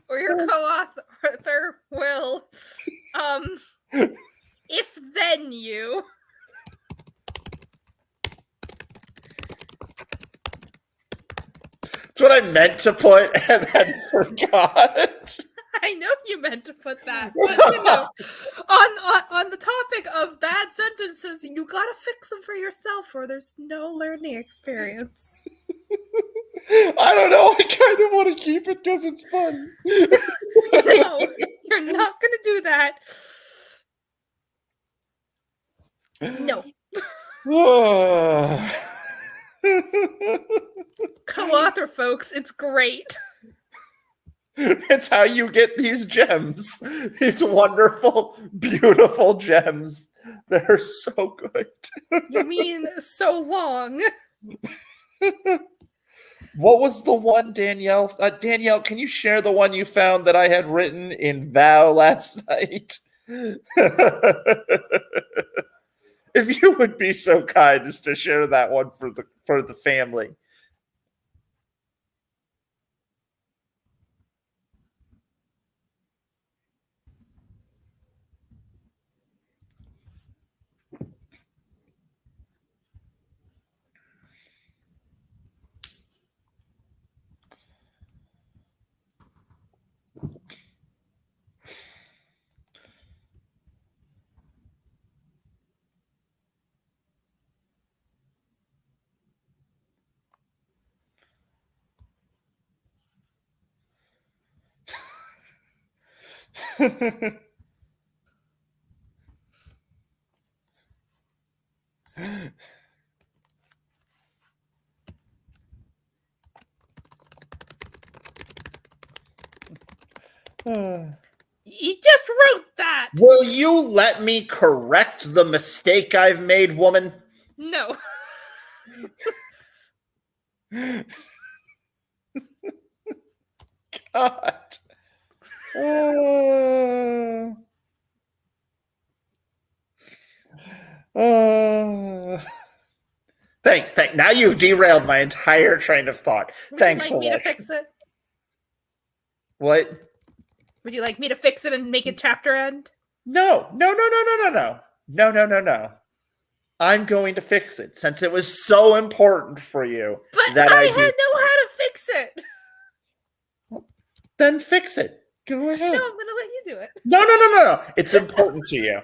S2: Or your co-author will. If then you.
S1: That's what I meant to put and then forgot.
S2: I know you meant to put that, but you know, on the topic of bad sentences, you gotta fix them for yourself, or there's no learning experience.
S1: I don't know. I kind of want to keep it because it's fun.
S2: No, you're not gonna do that. No. Co-author, folks, it's great.
S1: It's how you get these gems. These wonderful, beautiful gems. They're so good.
S2: You mean so long?
S1: What was the one, Danielle? Danielle, can you share the one you found that I had written in Vow last night? If you would be so kind as to share that one for the family.
S2: You just wrote that.
S1: Will you let me correct the mistake I've made, woman?
S2: No.
S1: God. Thank. Now you've derailed my entire train of thought.
S2: Would
S1: Thanks,
S2: you like me to
S1: Alec.
S2: fix it?
S1: What?
S2: Would you like me to fix it and make it chapter end?
S1: No. I'm going to fix it since it was so important for you
S2: But
S1: that
S2: I
S1: I
S2: had know how to fix it.
S1: Then fix it. Go
S2: No,
S1: ahead.
S2: I'm gonna let you do it.
S1: No. It's important to you.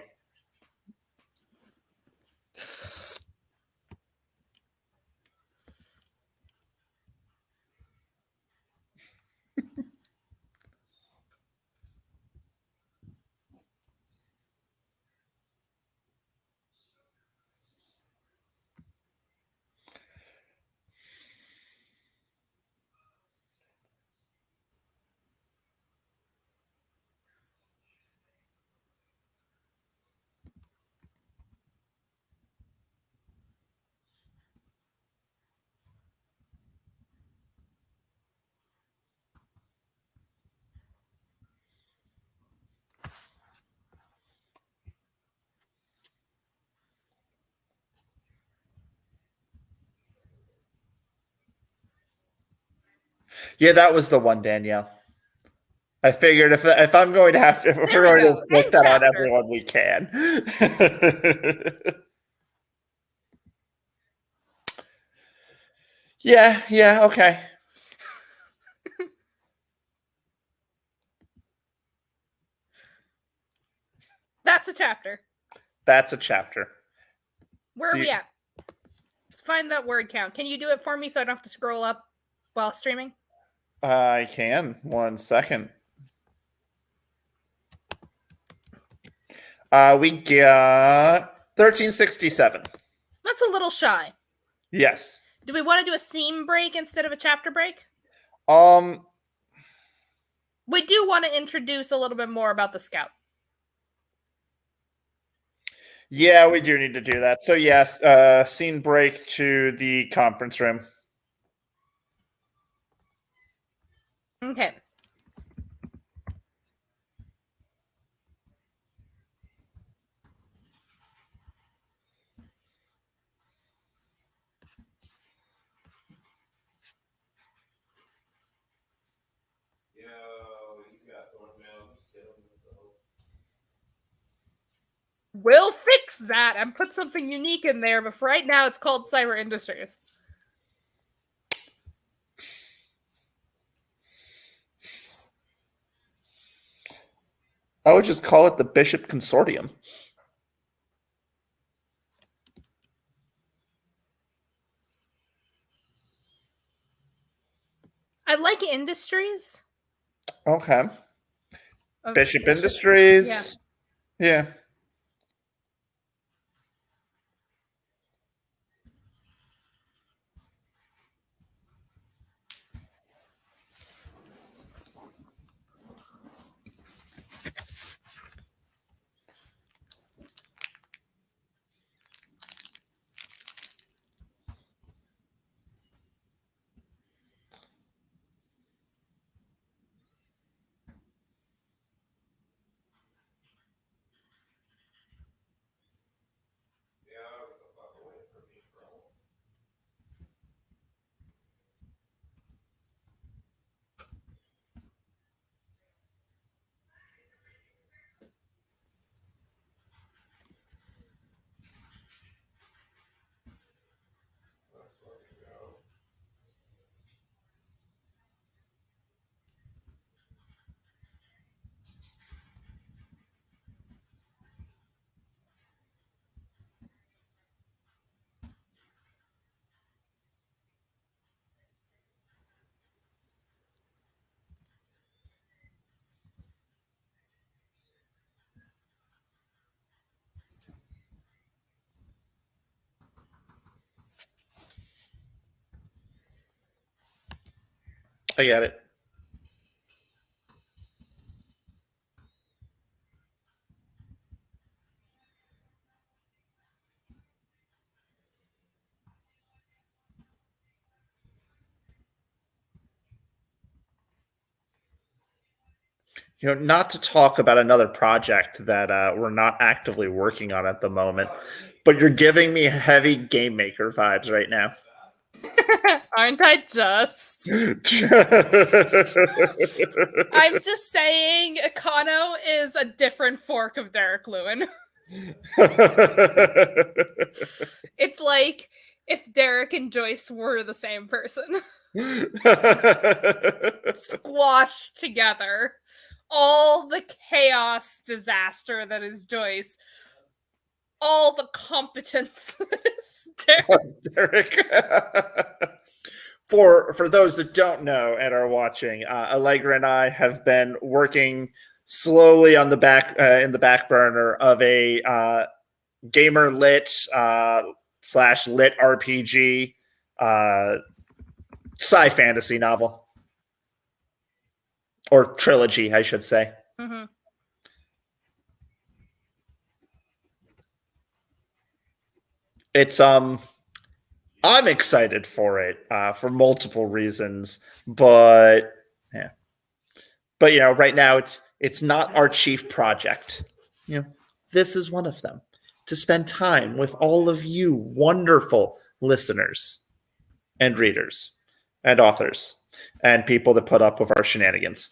S1: Yeah, that was the one, Danielle. I figured if I'm going to have to, if
S2: There
S1: we're
S2: we
S1: going
S2: go.
S1: to flip
S2: End
S1: that on
S2: chapter.
S1: everyone, we can. Yeah, okay.
S2: That's a chapter.
S1: That's a chapter.
S2: Where are we at? Let's find that word count. Can you do it for me so I don't have to scroll up while streaming?
S1: I can. 1 second. We got 1367.
S2: That's a little shy.
S1: Yes.
S2: Do we want to do a scene break instead of a chapter break? We do want to introduce a little bit more about the scout.
S1: Yeah, we do need to do that. So yes, scene break to the conference room.
S2: Okay.
S3: Yo, he's got thorn mail. He's killing himself.
S2: We'll fix that and put something unique in there, but for right now it's called Cyber Industries.
S1: I would just call it the Bishop Consortium.
S2: I like Industries.
S1: Okay.
S2: of
S1: Bishop Industries. Yeah.
S3: Yeah, get the fuck away from me, bro. Let's fucking go.
S1: I get it. not to talk about another project that we're not actively working on at the moment, but you're giving me heavy game maker vibes right now.
S2: Aren't I just? I'm just saying, Ikano is a different fork of Derek Lewin. It's like if Derek and Joyce were the same person. Squashed together. All the chaos disaster that is Joyce. All the competence that is Derek.
S1: Derek. For those that don't know and are watching, Allegra and I have been working slowly on the in the back burner of a gamer lit slash lit RPG sci fantasy novel, or trilogy, I should say.
S2: Mm-hmm.
S1: It's I'm excited for it for multiple reasons, but yeah. But right now it's not our chief project. This is one of them. To spend time with all of you wonderful listeners and readers and authors and people that put up with our shenanigans.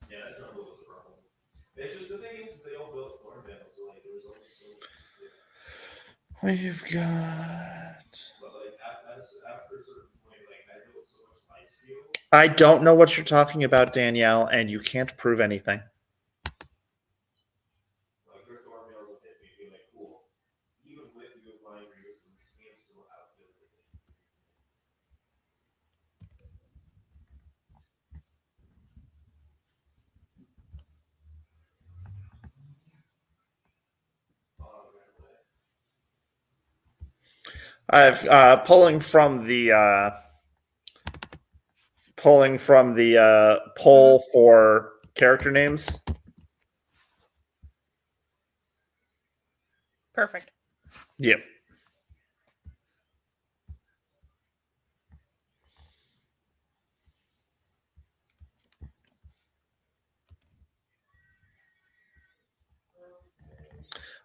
S3: Yeah, that's not what was the problem. It's just the thing is they all built floor panels, so like there was only so.
S1: We've got.
S3: But like after a certain point, like I built so much life steal.
S1: I don't know what you're talking about, Danielle, and you can't prove anything.
S3: Like their floor panels would hit me, be like, cool. Even with the line resistance, can still outbuild it.
S1: I've pulling from the poll for character names.
S2: Perfect.
S1: Yep.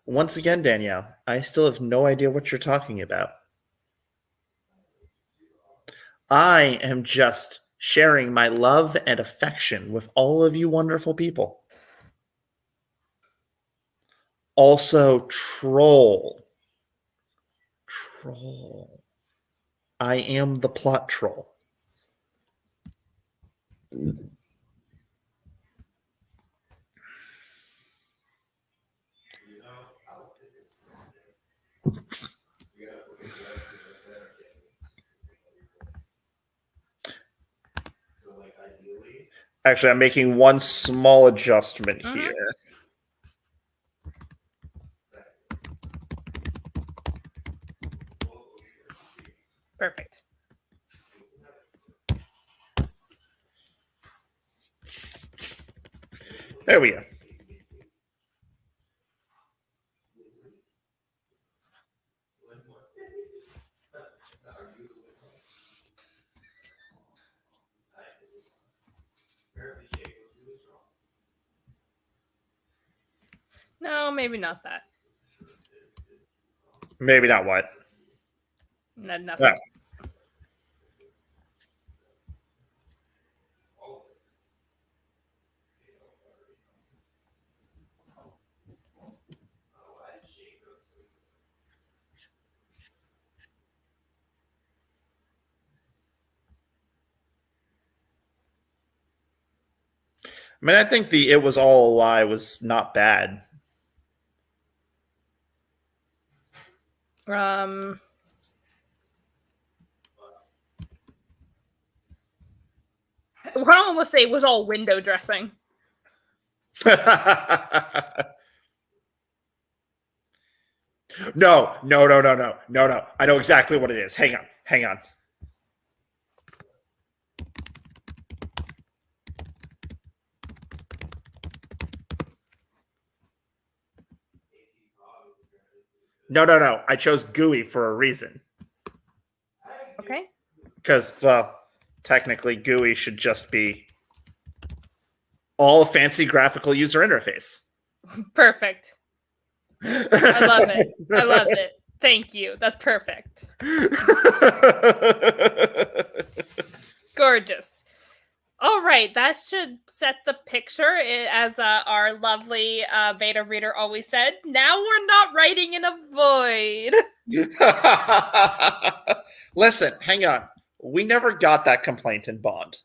S1: Once again, Danielle, I still have no idea what you're talking about. I am just sharing my love and affection with all of you wonderful people. Also, troll. Troll. I am the plot troll. Actually, I'm making one small adjustment here.
S2: Perfect.
S1: There we go.
S2: No, maybe not that.
S1: Maybe not what?
S2: No, nothing.
S1: Oh. I mean, I think the "it was all a lie" was not bad.
S2: Ron almost say it was all window dressing.
S1: No. I know exactly what it is. Hang on. No. I chose GUI for a reason.
S2: Okay.
S1: Because, well, technically GUI should just be all fancy graphical user interface.
S2: Perfect. I love it. Thank you. That's perfect. Gorgeous. All right, that should set the picture. As our lovely beta reader always said, now we're not writing in a void.
S1: Listen, hang on. We never got that complaint in Bond.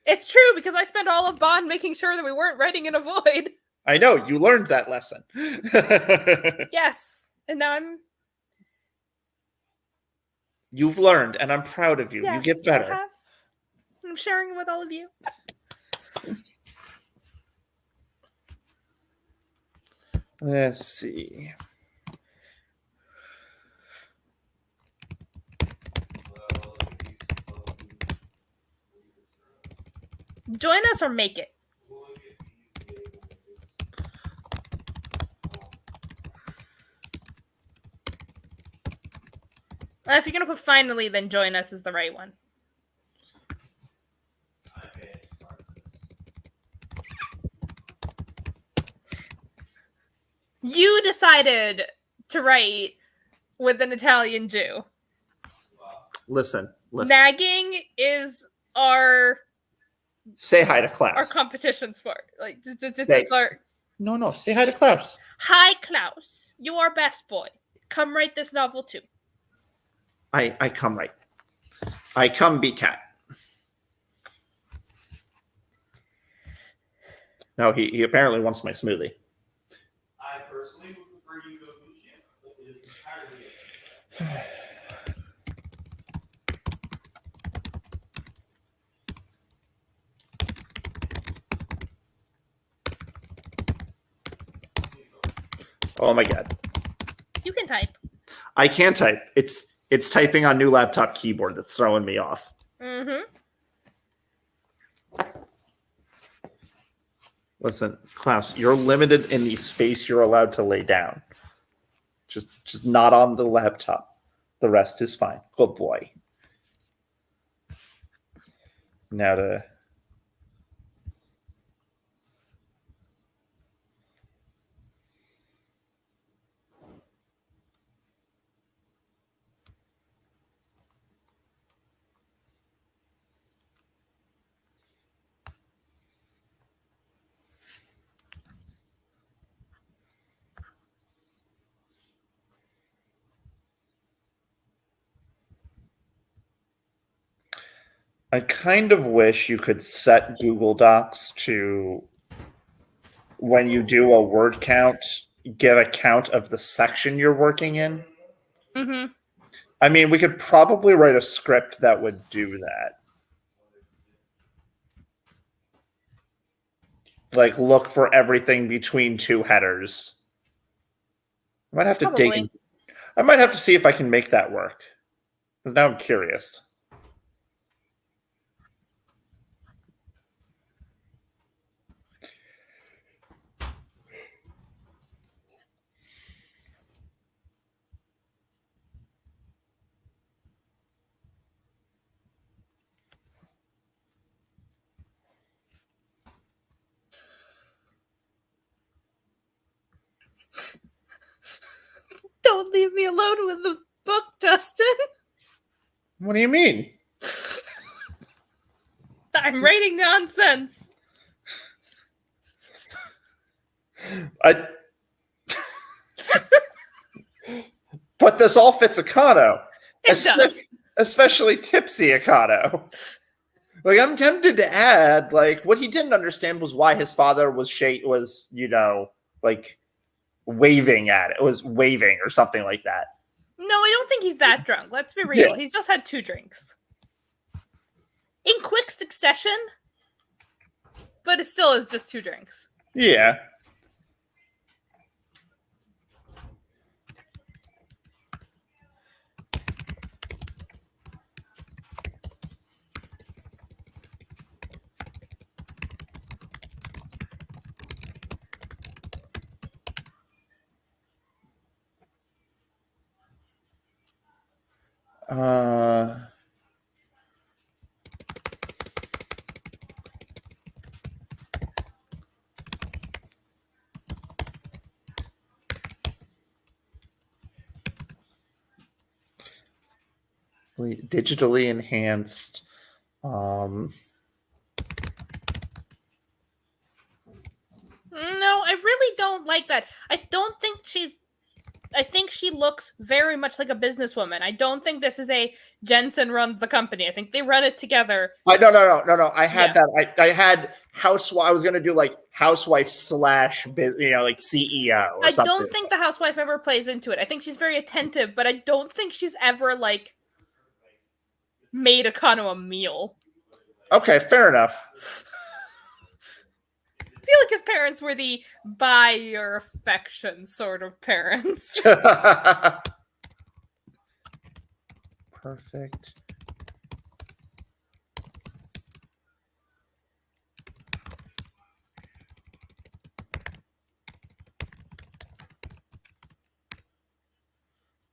S2: It's true, because I spent all of Bond making sure that we weren't writing in a void.
S1: I know, you learned that lesson.
S2: Yes, and now
S1: You've learned, and I'm proud of you.
S2: yes,
S1: You get better.
S2: I have. I'm sharing it with all of you.
S1: Let's see.
S2: Join us or make it. If you're going to put finally, then join us is the right one. You decided to write with an Italian Jew.
S1: Listen.
S2: Nagging is our
S1: Say hi to Klaus.
S2: our competition sport. Like it's
S1: Say-
S2: our
S1: No. Say hi to Klaus.
S2: hi Klaus. You are best boy. Come write this novel too.
S1: I come right. I come be cat. No, he apparently wants my smoothie.
S3: I personally would prefer you go boot camp, but it is entirely up
S1: Oh my god.
S2: You can type.
S1: I can type. It's typing on new laptop keyboard that's throwing me off.
S2: Mm-hmm.
S1: Listen, Klaus, you're limited in the space you're allowed to lay down. Just not on the laptop. The rest is fine. Good boy. Now to I kind of wish you could set Google Docs to, when you do a word count, give a count of the section you're working in.
S2: Mm-hmm.
S1: I mean, we could probably write a script that would do that. Like, look for everything between two headers. I might have to dig.
S2: Probably.
S1: I might have to see if I can make that work. Because now I'm curious.
S2: Don't leave me alone with the book, Justin.
S1: What do you mean?
S2: I'm writing nonsense.
S1: But this all fits Ikano.
S2: It does.
S1: Especially tipsy Ikano. Like, I'm tempted to add, like, what he didn't understand was why his father was like waving at it. It was waving or something like that.
S2: No, I don't think he's that drunk. Let's be real.
S1: Yeah.
S2: He's just had 2 drinks. In quick succession, but it still is just 2 drinks.
S1: Yeah. Digitally enhanced.
S2: No, I really don't like that. I think she looks very much like a businesswoman. I don't think this is a Jensen runs the company. I think they run it together.
S1: No. I had that. I had housewife. I was gonna do like housewife slash, like CEO. Or
S2: I
S1: something.
S2: don't think the housewife ever plays into it. I think she's very attentive, but I don't think she's ever like made Ikano a meal.
S1: Okay, fair enough.
S2: I feel like his parents were the buy your affection sort of parents.
S1: Perfect.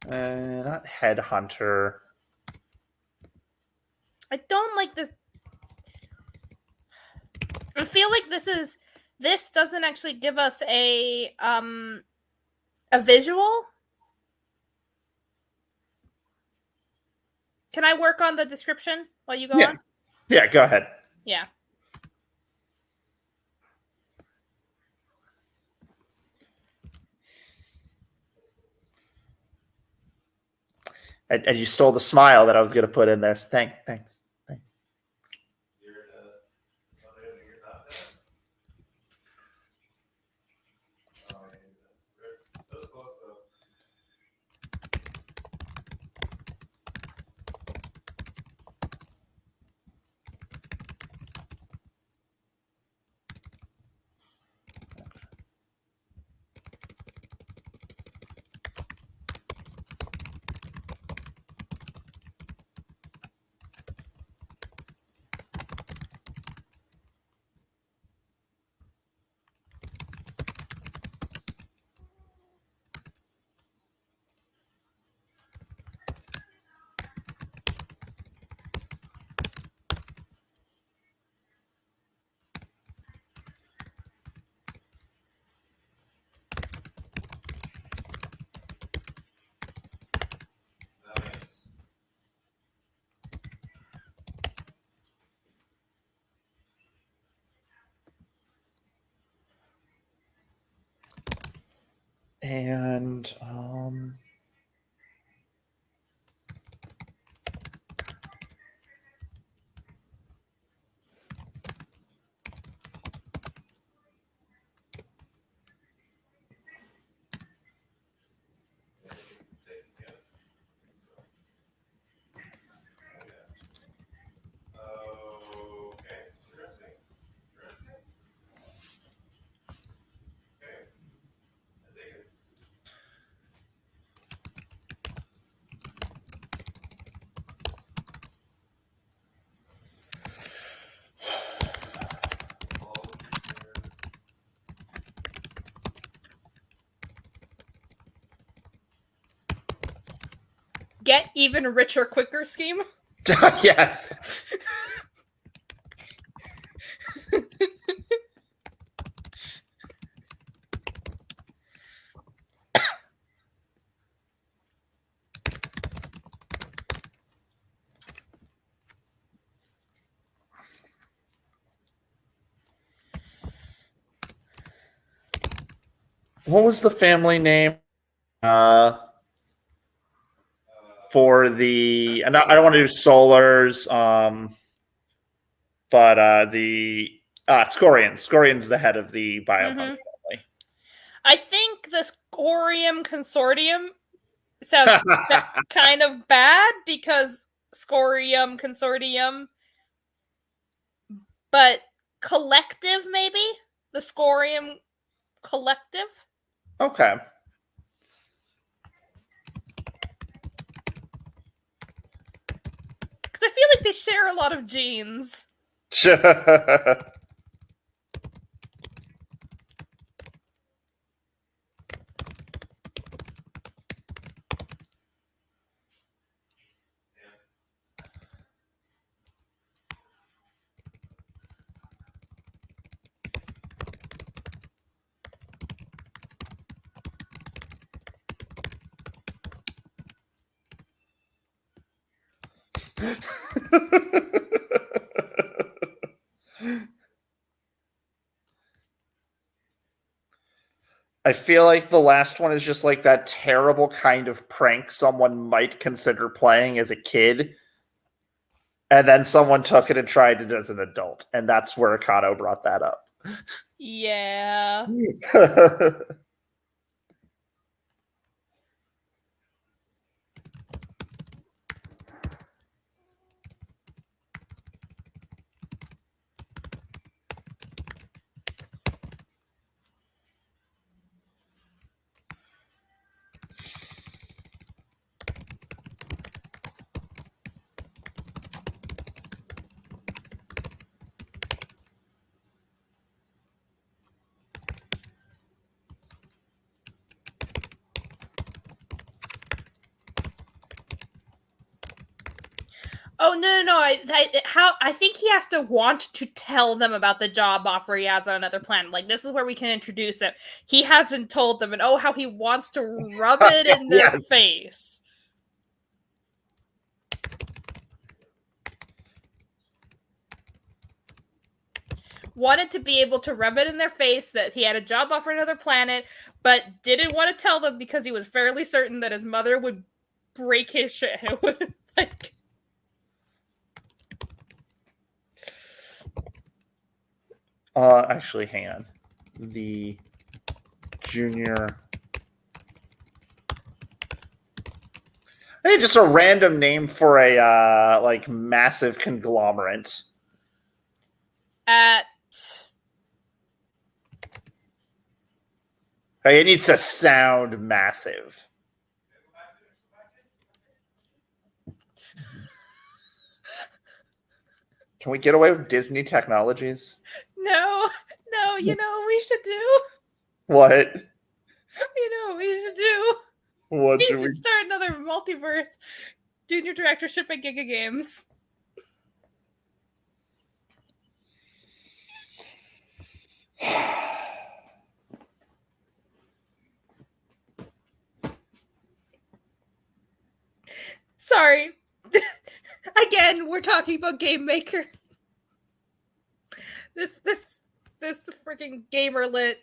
S1: Not headhunter.
S2: I don't like this. I feel like this doesn't actually give us a visual. Can I work on the description while you go on?
S1: Yeah, go ahead.
S2: Yeah.
S1: And you stole the smile that I was going to put in there. So thanks. And
S2: Get even richer quicker scheme.
S1: yes. What was the family name? For the, and I don't want to do Solars. but the Scorian's the head of the biopunk family.
S2: I think the Scorium Consortium sounds kind of bad because Scorium Consortium, but collective maybe? The Scorium Collective?
S1: Okay.
S2: Because I feel like they share a lot of genes.
S1: I feel like the last one is just like that terrible kind of prank someone might consider playing as a kid, and then someone took it and tried it as an adult, and that's where Ikano brought that up.
S2: Yeah. Oh no! I think he has to want to tell them about the job offer he has on another planet. Like, this is where we can introduce it. He hasn't told them, and how he wants to rub it in their face. Wanted to be able to rub it in their face that he had a job offer on another planet, but didn't want to tell them because he was fairly certain that his mother would break his shit. Like.
S1: Actually, hang on. The junior. I think just a random name for a like massive conglomerate. It needs to sound massive. Can we get away with Disney technologies?
S2: No, you know what we should do?
S1: What?
S2: You know what we should do?
S1: What
S2: We
S1: do
S2: should start another multiverse junior directorship at Giga Games. Sorry. Again, we're talking about Game Maker. This freaking gamer lit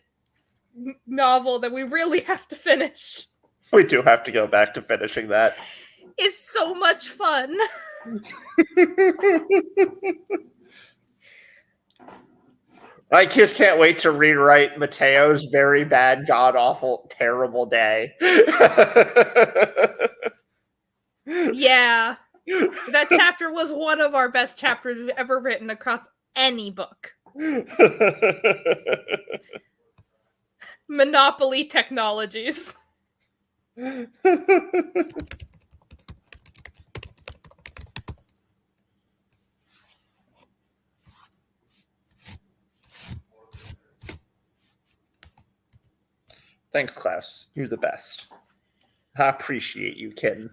S2: novel that we really have to finish.
S1: We do have to go back to finishing that.
S2: It's so much fun.
S1: I just can't wait to rewrite Mateo's very bad, god-awful, terrible day.
S2: Yeah. That chapter was one of our best chapters we've ever written across any book. Monopoly Technologies.
S1: Thanks, Klaus. You're the best. I appreciate you, kitten.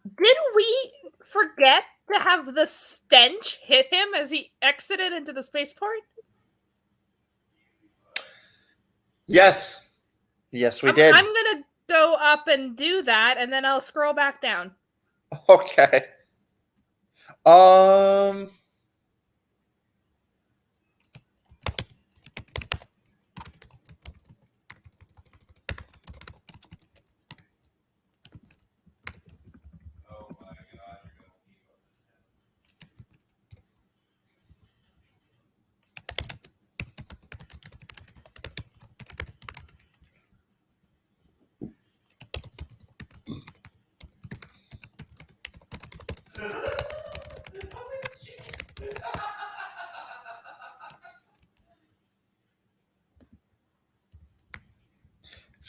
S2: Did we forget to have the stench hit him as he exited into the spaceport?
S1: Yes. Yes, we did.
S2: I'm gonna go up and do that, and then I'll scroll back down.
S1: Okay.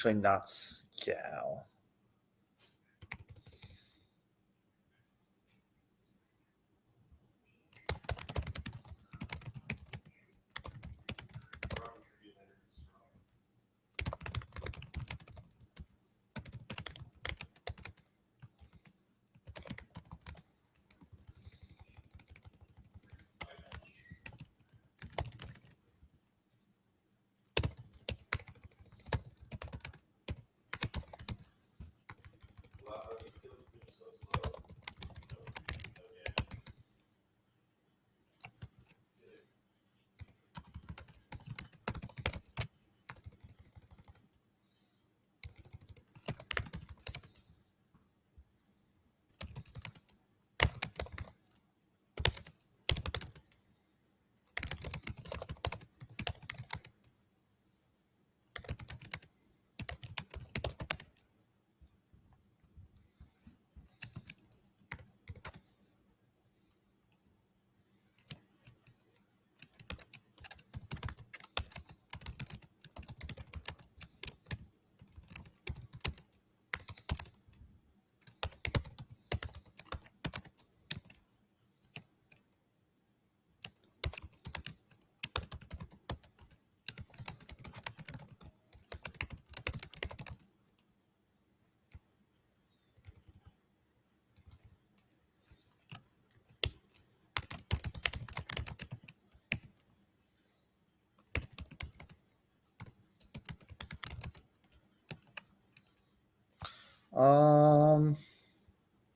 S1: Actually, not Scal.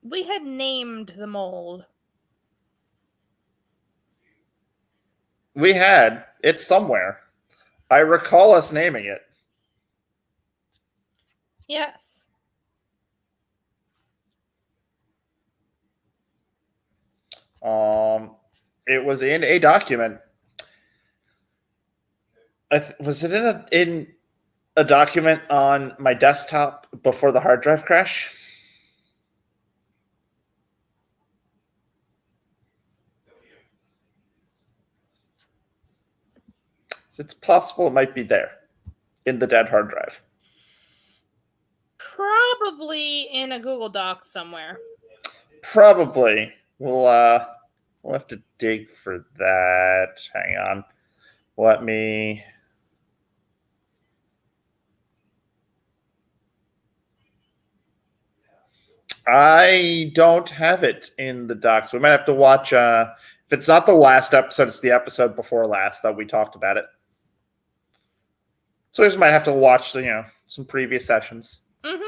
S2: We had named the mold.
S1: We had. It's somewhere. I recall us naming it.
S2: Yes.
S1: It was in a document. Was it in a document on my desktop before the hard drive crash? It's possible it might be there in the dead hard drive.
S2: Probably in a Google Doc somewhere.
S1: Probably. We'll have to dig for that. Hang on. Let me. I don't have it in the docs. We might have to watch. If it's not the last episode, it's the episode before last that we talked about it. So we just might have to watch, some previous sessions.
S2: Mm-hmm.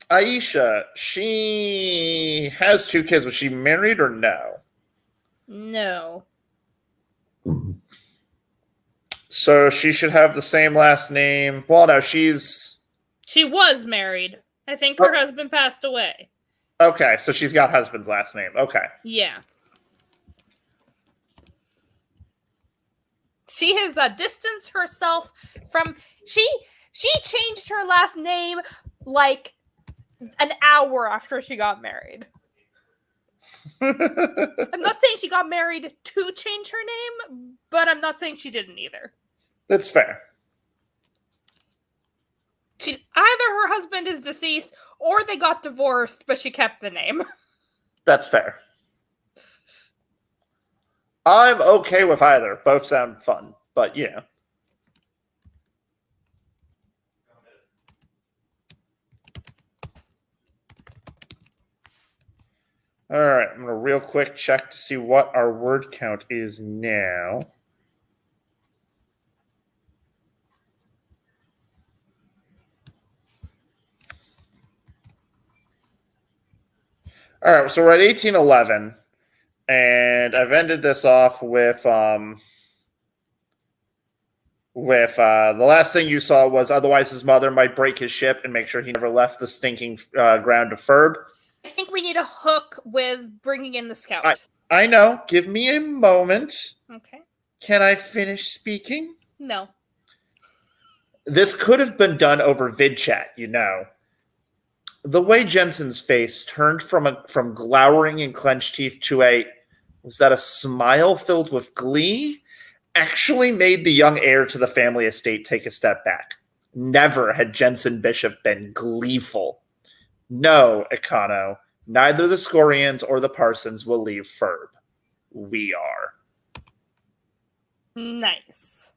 S1: Aisha, she has 2 kids. Was she married or no?
S2: No.
S1: So she should have the same last name. Well, no, she
S2: was married. I think her husband passed away.
S1: Okay, so she's got husband's last name. Okay.
S2: Yeah. She has distanced herself from. She changed her last name like an hour after she got married. I'm not saying she got married to change her name, but I'm not saying she didn't either.
S1: That's fair.
S2: Either her husband is deceased or they got divorced, but she kept the name.
S1: That's fair. I'm okay with either. Both sound fun, but yeah. All right, I'm gonna real quick check to see what our word count is now. All right, so we're at 1811, and I've ended this off with the last thing you saw was otherwise his mother might break his ship and make sure he never left the stinking ground of Ferb.
S2: I think we need a hook with bringing in the scout.
S1: I know. Give me a moment.
S2: Okay.
S1: Can I finish speaking?
S2: No.
S1: This could have been done over vid chat, you know. The way Jensen's face turned from glowering and clenched teeth to was that a smile filled with glee? Actually made the young heir to the family estate take a step back. Never had Jensen Bishop been gleeful. No, Ikano, neither the Scorians or the Parsons will leave Ferb. We are.
S2: Nice.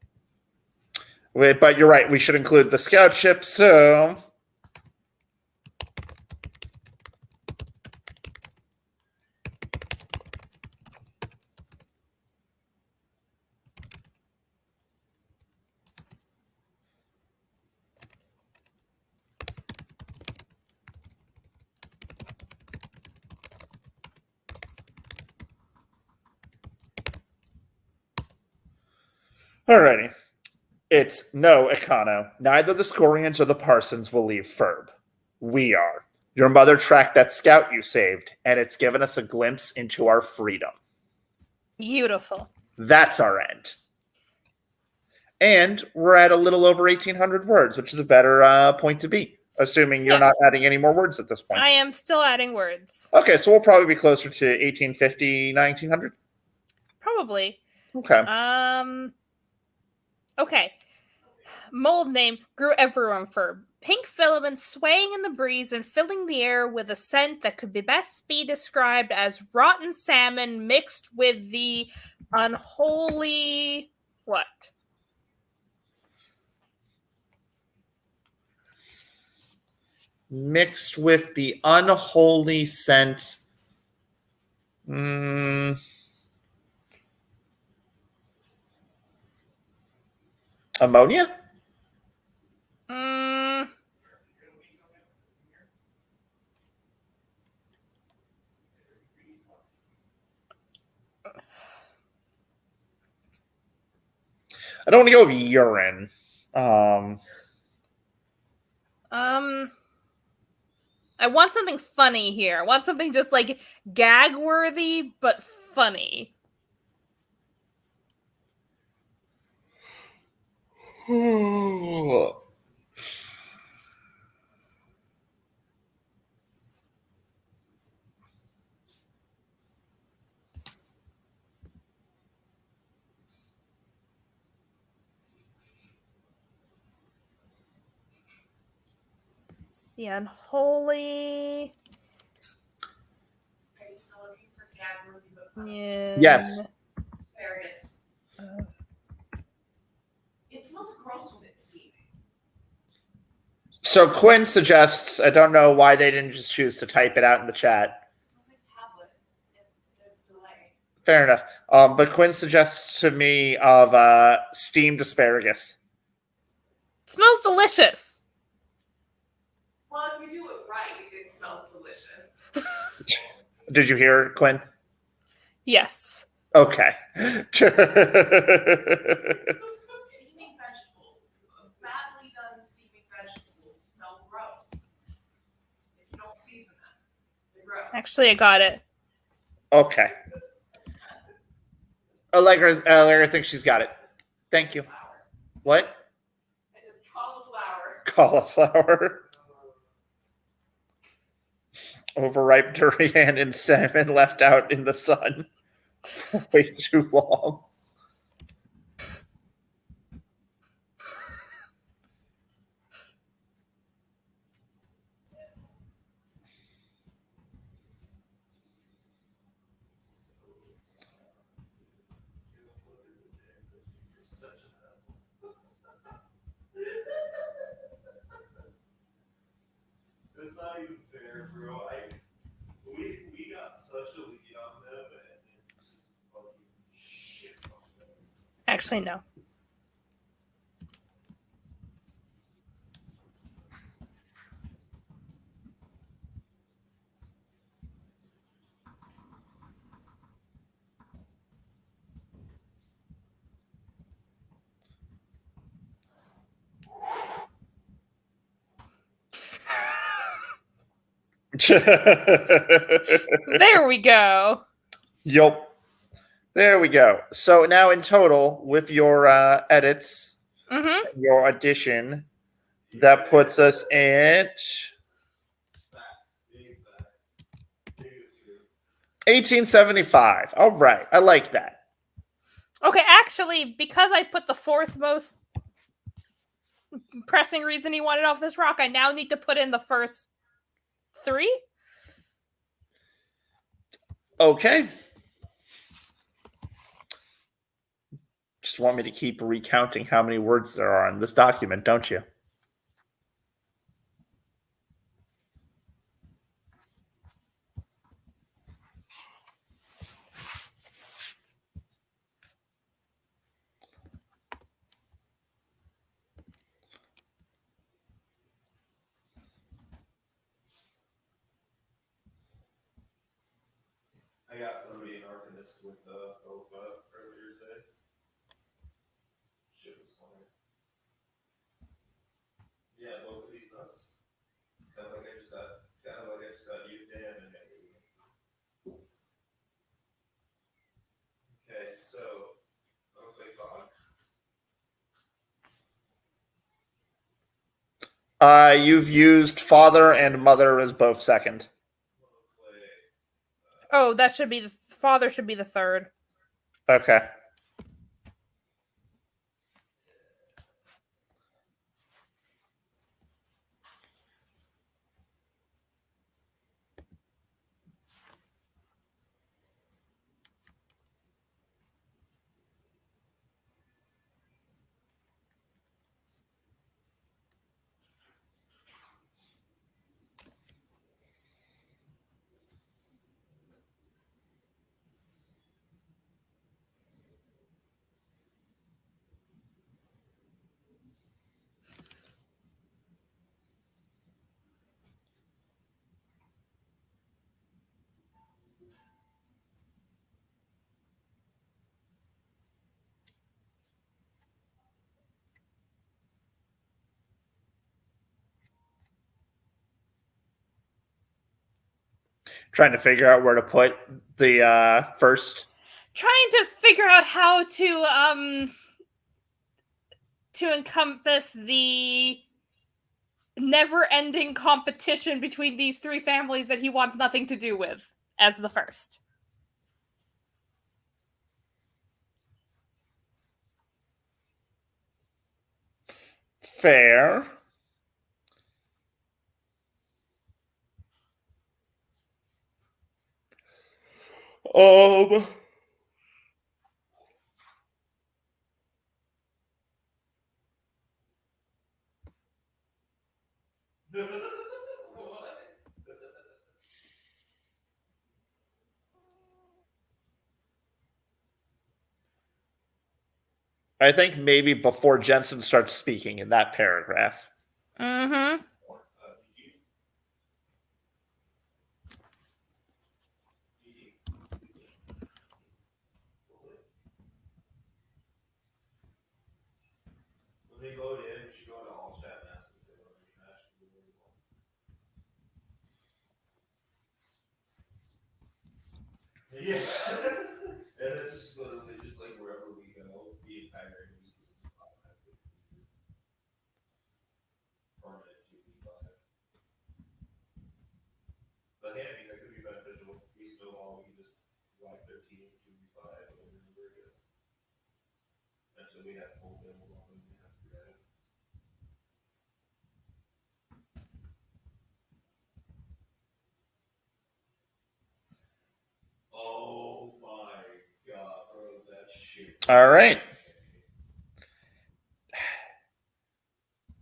S1: Wait, but you're right, we should include the scout ship, so... Alrighty. It's no, Ikano. Neither the Scorians or the Parsons will leave Ferb. We are. Your mother tracked that scout you saved, and it's given us a glimpse into our freedom.
S2: Beautiful.
S1: That's our end. And we're at a little over 1,800 words, which is a better point to be, assuming you're not adding any more words at this point.
S2: I am still adding words.
S1: Okay, so we'll probably be closer to 1850, 1900?
S2: Probably.
S1: Okay.
S2: Okay. Mold name grew everywhere on Ferb. Pink filaments swaying in the breeze and filling the air with a scent that could best be described as rotten salmon mixed with the unholy... what?
S1: Mixed with the unholy scent... Ammonia? I don't want to go with urine.
S2: I want something funny here. I want something just like gag worthy, but funny. The unholy.
S4: Are you still looking for gag worthy but funny?
S2: Yeah.
S1: Yes.
S4: Asparagus. It smells gross when it's steaming.
S1: So Quinn suggests, I don't know why they didn't just choose to type it out in the chat.
S4: It's on my tablet. There's a delay.
S1: Fair enough. But Quinn suggests to me of steamed asparagus.
S2: It smells delicious.
S4: Well, if you do it right, it smells delicious.
S1: Did you hear, Quinn?
S2: Yes.
S1: Okay.
S4: Steaming vegetables, badly done steaming vegetables smell gross. If you don't season them, they're gross.
S2: Actually, I got it.
S1: Okay. Allegra thinks she's got it. Thank you. What?
S4: I said cauliflower.
S1: Cauliflower. Overripe durian and salmon left out in the sun for way too long.
S3: It's not even fair, bro. We got so such a lead on them, and just fucking shit on them.
S2: Actually, no. There we go.
S1: Yup. There we go. So now in total, with your edits,
S2: Mm-hmm.
S1: your addition, that puts us at
S3: Facts, big facts. Big true.
S1: 1875. All right. I like that.
S2: Okay, actually, because I put the fourth most pressing reason he wanted off this rock, I now need to put in the first 3.
S1: Okay. Just want me to keep recounting how many words there are in this document, don't you?
S3: I got somebody in Arcanist with OFA earlier today. Shit was funny. Yeah, both of these nuts. Kind of like I just got you, Dan, and maybe. Okay, so okay, God.
S1: You've used father and mother as both second.
S2: Oh, that should be the father. Should be the third.
S1: Okay. Trying to figure out where to put the first.
S2: Trying to figure out how to encompass the never-ending competition between these 3 families that he wants nothing to do with as the first.
S1: Fair. Um.
S3: What?
S1: I think maybe before Jensen starts speaking in that paragraph.
S2: Mm-hmm.
S3: When they load in, you should go to all chat and ask if they want to rematch. Yeah. And it's just literally just like wherever we go, the entire permanent 2v5. But hey, I mean, that could be beneficial. We still all, we just like their team 2v5 over and over again. Until we have full build on them, we have to do that. Oh my god, bro, that shit.
S1: All right.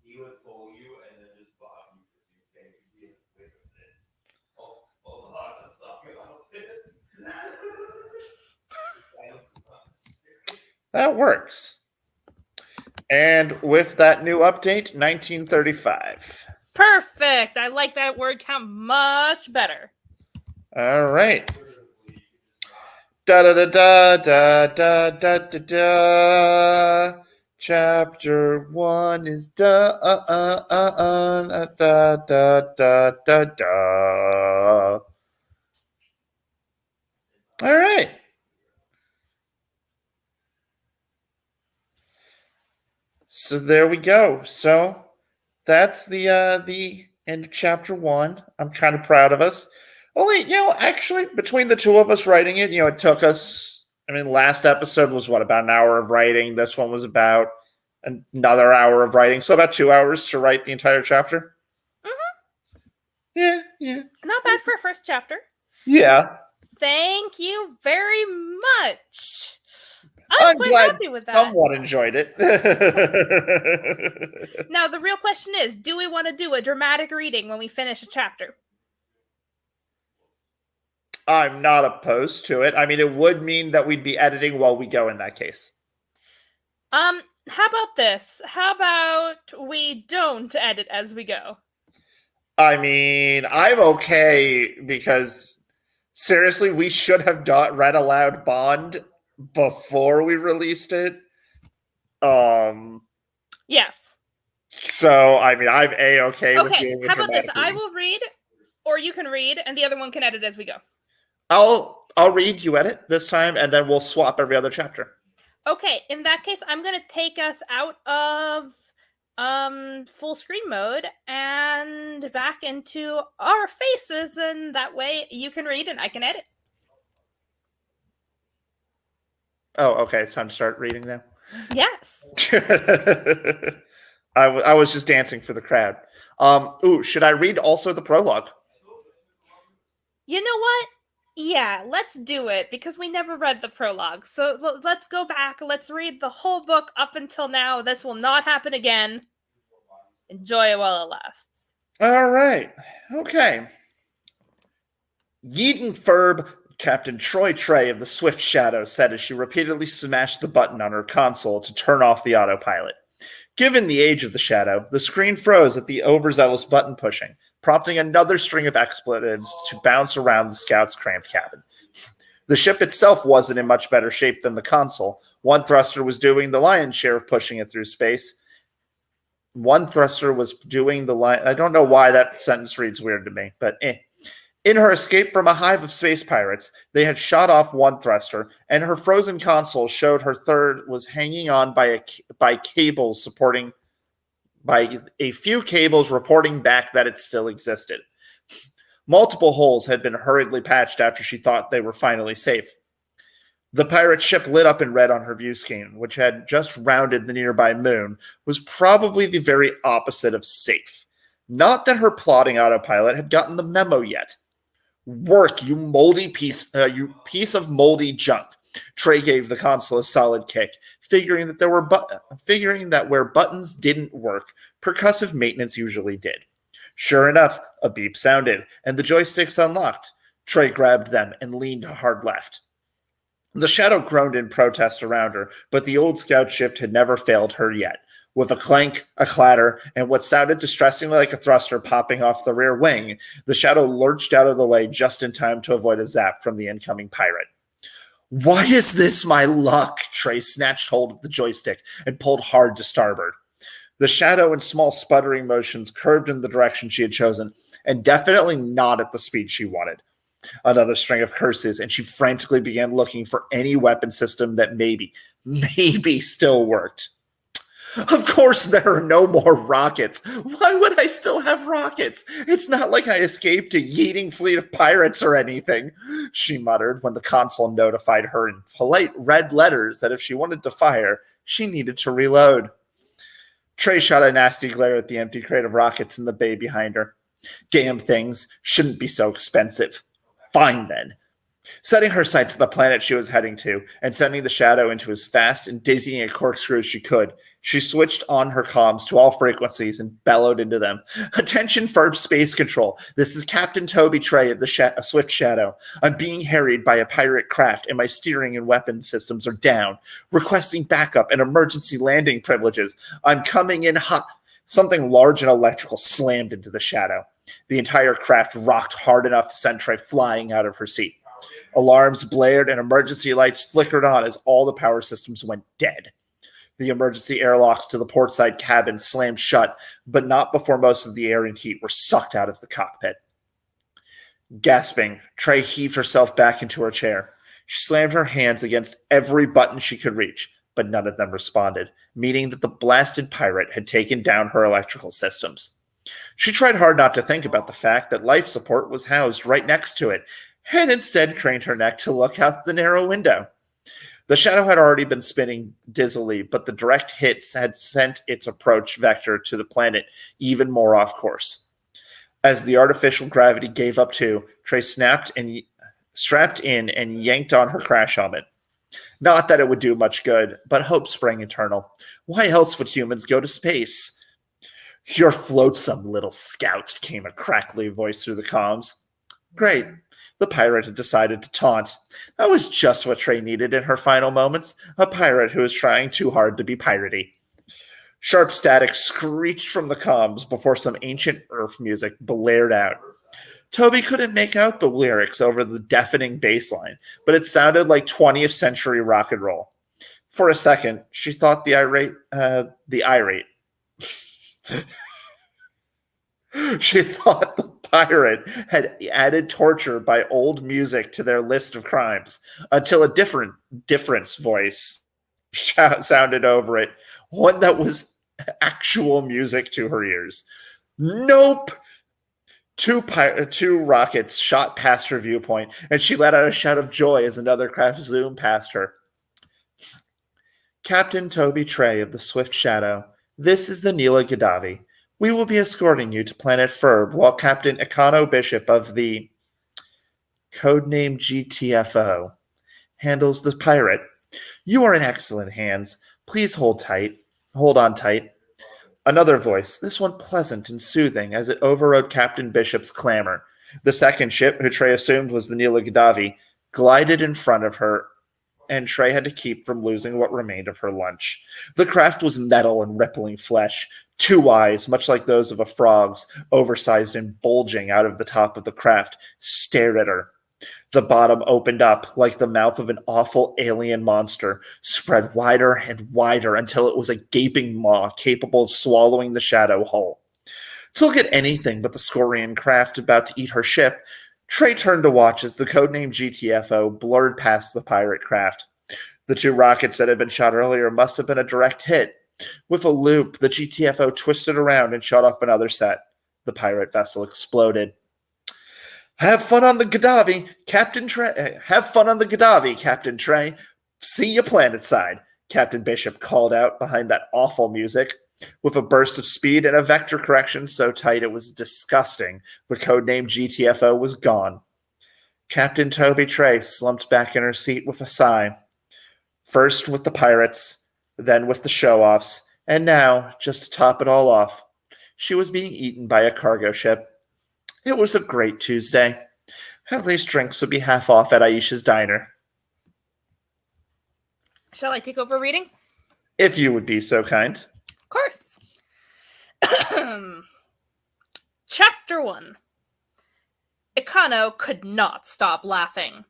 S3: He would pull you and then just bop you for 2K. You'd be in the thick of it. Oh, hold on, let's talk about this.
S1: That works. And with that new update, 1935.
S2: Perfect. I like that word count much better.
S1: All right. Da da da da da da da da da. Chapter 1 is da da da da da da. All right. So there we go. So that's the end of chapter 1. I'm kind of proud of us. Only, actually, between the two of us writing it, it took us. I mean, last episode was about an hour of writing. This one was about another hour of writing, so about 2 hours to write the entire chapter.
S2: Mm-hmm.
S1: Yeah.
S2: Not bad for a first chapter.
S1: Yeah.
S2: Thank you very much.
S1: I'm
S2: quite
S1: glad
S2: happy with that.
S1: someone enjoyed it.
S2: Now, the real question is, do we want to do a dramatic reading when we finish a chapter?
S1: I'm not opposed to it. I mean, it would mean that we'd be editing while we go in that case.
S2: How about this? How about we don't edit as we go?
S1: I mean, I'm okay because seriously, we should have read aloud Bond before we released it.
S2: Yes.
S1: So, I mean, I'm A-okay with doing
S2: how about this? I will read, or you can read, and the other one can edit as we go.
S1: I'll read, you edit this time, and then we'll swap every other chapter.
S2: Okay, in that case, I'm going to take us out of full screen mode and back into our faces, and that way you can read and I can edit.
S1: Oh, okay. It's time to start reading now.
S2: Yes.
S1: I was just dancing for the crowd. Should I read also the prologue?
S2: You know what? Yeah, let's do it because we never read the prologue. So let's go back. Let's read the whole book up until now. This will not happen again. Enjoy it while it lasts.
S1: All right. Okay. Yeaton Ferb, Captain Troy Trey of the Swift Shadow said as she repeatedly smashed the button on her console to turn off the autopilot. Given the age of the Shadow, the screen froze at the overzealous button pushing, prompting another string of expletives to bounce around the scout's cramped cabin. The ship itself wasn't in much better shape than the console. One thruster was doing the lion's share of pushing it through space. One thruster was doing the line. I don't know why that sentence reads weird to me, but In her escape from a hive of space pirates, they had shot off one thruster, and her frozen console showed her third was hanging on by cables supporting by a few cables reporting back that it still existed. Multiple holes had been hurriedly patched after she thought they were finally safe. The pirate ship lit up in red on her view screen, which had just rounded the nearby moon, was probably the very opposite of safe. Not that her plotting autopilot had gotten the memo yet. Work, you moldy piece of moldy junk. Trey gave the console a solid kick, figuring that where buttons didn't work, percussive maintenance usually did. Sure enough, a beep sounded, and the joysticks unlocked. Trey grabbed them and leaned to hard left. The Shadow groaned in protest around her, but the old scout ship had never failed her yet. With a clank, a clatter, and what sounded distressingly like a thruster popping off the rear wing, the Shadow lurched out of the way just in time to avoid a zap from the incoming pirate. Why is this my luck? Trey snatched hold of the joystick and pulled hard to starboard. The Shadow, in small sputtering motions, curved in the direction she had chosen, and definitely not at the speed she wanted. Another string of curses, and she frantically began looking for any weapon system that maybe still worked. Of course there are no more rockets. Why would I still have rockets? It's not like I escaped a yeeting fleet of pirates or anything, she muttered when the console notified her in polite red letters that if she wanted to fire, she needed to reload. Trey shot a nasty glare at the empty crate of rockets in the bay behind her. Damn things shouldn't be so expensive. Fine then. Setting her sights on the planet she was heading to and sending the Shadow into as fast and dizzying a corkscrew as she could, She switched on her comms to all frequencies and bellowed into them. Attention, Ferb Space Control. This is Captain Toby Trey of the Swift Shadow. I'm being harried by a pirate craft, and my steering and weapon systems are down. Requesting backup and emergency landing privileges. I'm coming in hot. Something large and electrical slammed into the shadow. The entire craft rocked hard enough to send Trey flying out of her seat. Alarms blared and emergency lights flickered on as all the power systems went dead. The emergency airlocks to the portside cabin slammed shut, but not before most of the air and heat were sucked out of the cockpit. Gasping, Trey heaved herself back into her chair. She slammed her hands against every button she could reach, but none of them responded, meaning that the blasted pirate had taken down her electrical systems. She tried hard not to think about the fact that life support was housed right next to it, and instead craned her neck to look out the narrow window. The shadow had already been spinning dizzily, but the direct hits had sent its approach vector to the planet even more off course. As the artificial gravity gave up too, Trey strapped in and yanked on her crash helmet. Not that it would do much good, but hope sprang eternal. Why else would humans go to space? You're flotsam, little scout, came a crackly voice through the comms. Great. The pirate had decided to taunt. That was just what Trey needed in her final moments, a pirate who was trying too hard to be piratey. Sharp static screeched from the comms before some ancient Earth music blared out. Toby couldn't make out the lyrics over the deafening bass line, but it sounded like 20th century rock and roll. For a second, she thought the irate. She thought the pirate had added torture by old music to their list of crimes, until a difference voice sounded over it, one that was actual music to her ears. Nope! Two rockets shot past her viewpoint, and she let out a shout of joy as another craft zoomed past her. Captain Toby Trey of the Swift Shadow, this is the Neela Gaddafi. We will be escorting you to planet Ferb while Captain Ikano Bishop of the codename GTFO handles the pirate. You are in excellent hands. Please hold on tight. Another voice, this one pleasant and soothing as it overrode Captain Bishop's clamor. The second ship, who Trey assumed was the Neela Gaddafi, glided in front of her, and Trey had to keep from losing what remained of her lunch. The craft was metal and rippling flesh. Two eyes, much like those of a frog's, oversized and bulging out of the top of the craft, stared at her. The bottom opened up like the mouth of an awful alien monster, spread wider and wider until it was a gaping maw capable of swallowing the shadow whole. To look at anything but the Scorian craft about to eat her ship, Trey turned to watch as the codename GTFO blurred past the pirate craft. The two rockets that had been shot earlier must have been a direct hit. With a loop, the GTFO twisted around and shot off another set. The pirate vessel exploded. Have fun on the Gaddafi, Captain Trey. Have fun on the Gaddafi, Captain Trey. See you planet side, Captain Bishop called out behind that awful music. With a burst of speed and a vector correction so tight it was disgusting, the codename GTFO was gone. Captain Toby Trey slumped back in her seat with a sigh. First with the pirates, then with the show-offs, and now, just to top it all off, she was being eaten by a cargo ship. It was a great Tuesday. At least drinks would be half off at Aisha's diner.
S2: Shall I take over reading?
S1: If you would be so kind.
S2: Of course. Chapter 1. Ikano could not stop laughing.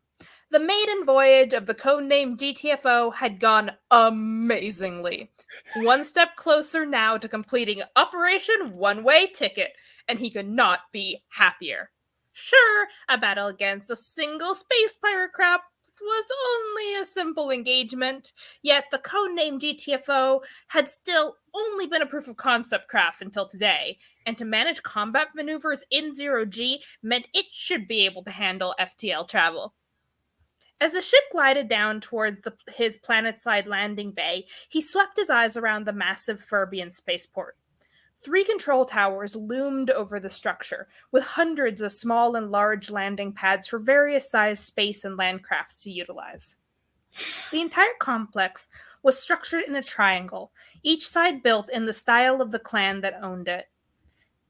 S2: The maiden voyage of the codename GTFO had gone amazingly. One step closer now to completing Operation One-Way Ticket, and he could not be happier. Sure, a battle against a single space pirate craft was only a simple engagement, yet the codename GTFO had still only been a proof of concept craft until today, and to manage combat maneuvers in 0G meant it should be able to handle FTL travel. As the ship glided down towards his planet-side landing bay, he swept his eyes around the massive Ferbian spaceport. 3 control towers loomed over the structure, with hundreds of small and large landing pads for various sized space and land crafts to utilize. The entire complex was structured in a triangle, each side built in the style of the clan that owned it.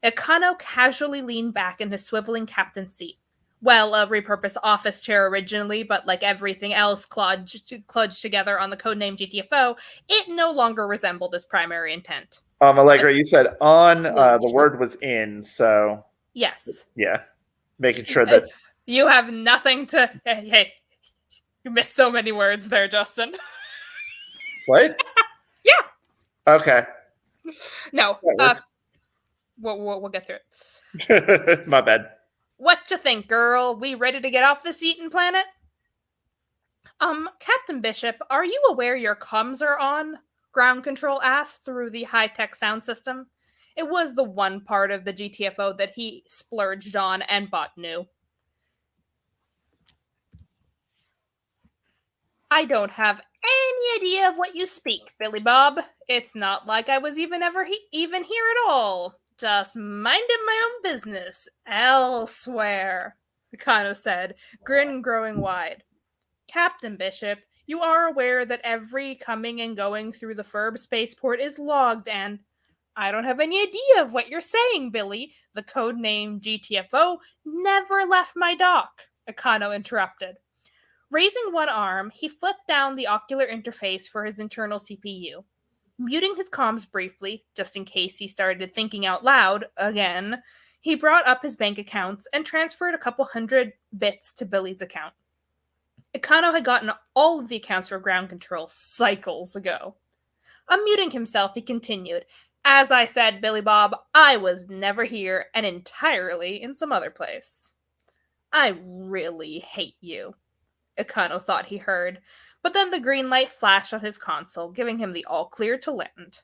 S2: Ikano casually leaned back in his swiveling captain's seat. Well, a repurposed office chair originally, but like everything else cludged together on the codename GTFO, it no longer resembled his primary intent.
S1: Allegra, you said on, the word was in, so
S2: Yes.
S1: yeah. Making sure that
S2: You have nothing to... Hey, you missed so many words there, Justin.
S1: what?
S2: Yeah.
S1: Okay.
S2: No,
S1: That
S2: we'll get through it.
S1: works. My bad.
S2: What you think, girl? We ready to get off this eating planet? Captain Bishop, are you aware your comms are on? Ground Control asked through the high-tech sound system. It was the one part of the GTFO that he splurged on and bought new. I don't have any idea of what you speak, Billy Bob. It's not like I was even here at all. Just minding my own business elsewhere, Ikano said, grin growing wide. Captain Bishop, you are aware that every coming and going through the Ferb spaceport is logged and... I don't have any idea of what you're saying, Billy. The codename GTFO never left my dock, Ikano interrupted. Raising one arm, he flipped down the ocular interface for his internal CPU. Muting his comms briefly, just in case he started thinking out loud again, he brought up his bank accounts and transferred a couple hundred bits to Billy's account. Ikano had gotten all of the accounts for ground control cycles ago. Unmuting himself, he continued, "As I said, Billy Bob, I was never here and entirely in some other place." "I really hate you," Ikano thought he heard, but then the green light flashed on his console, giving him the all-clear to land.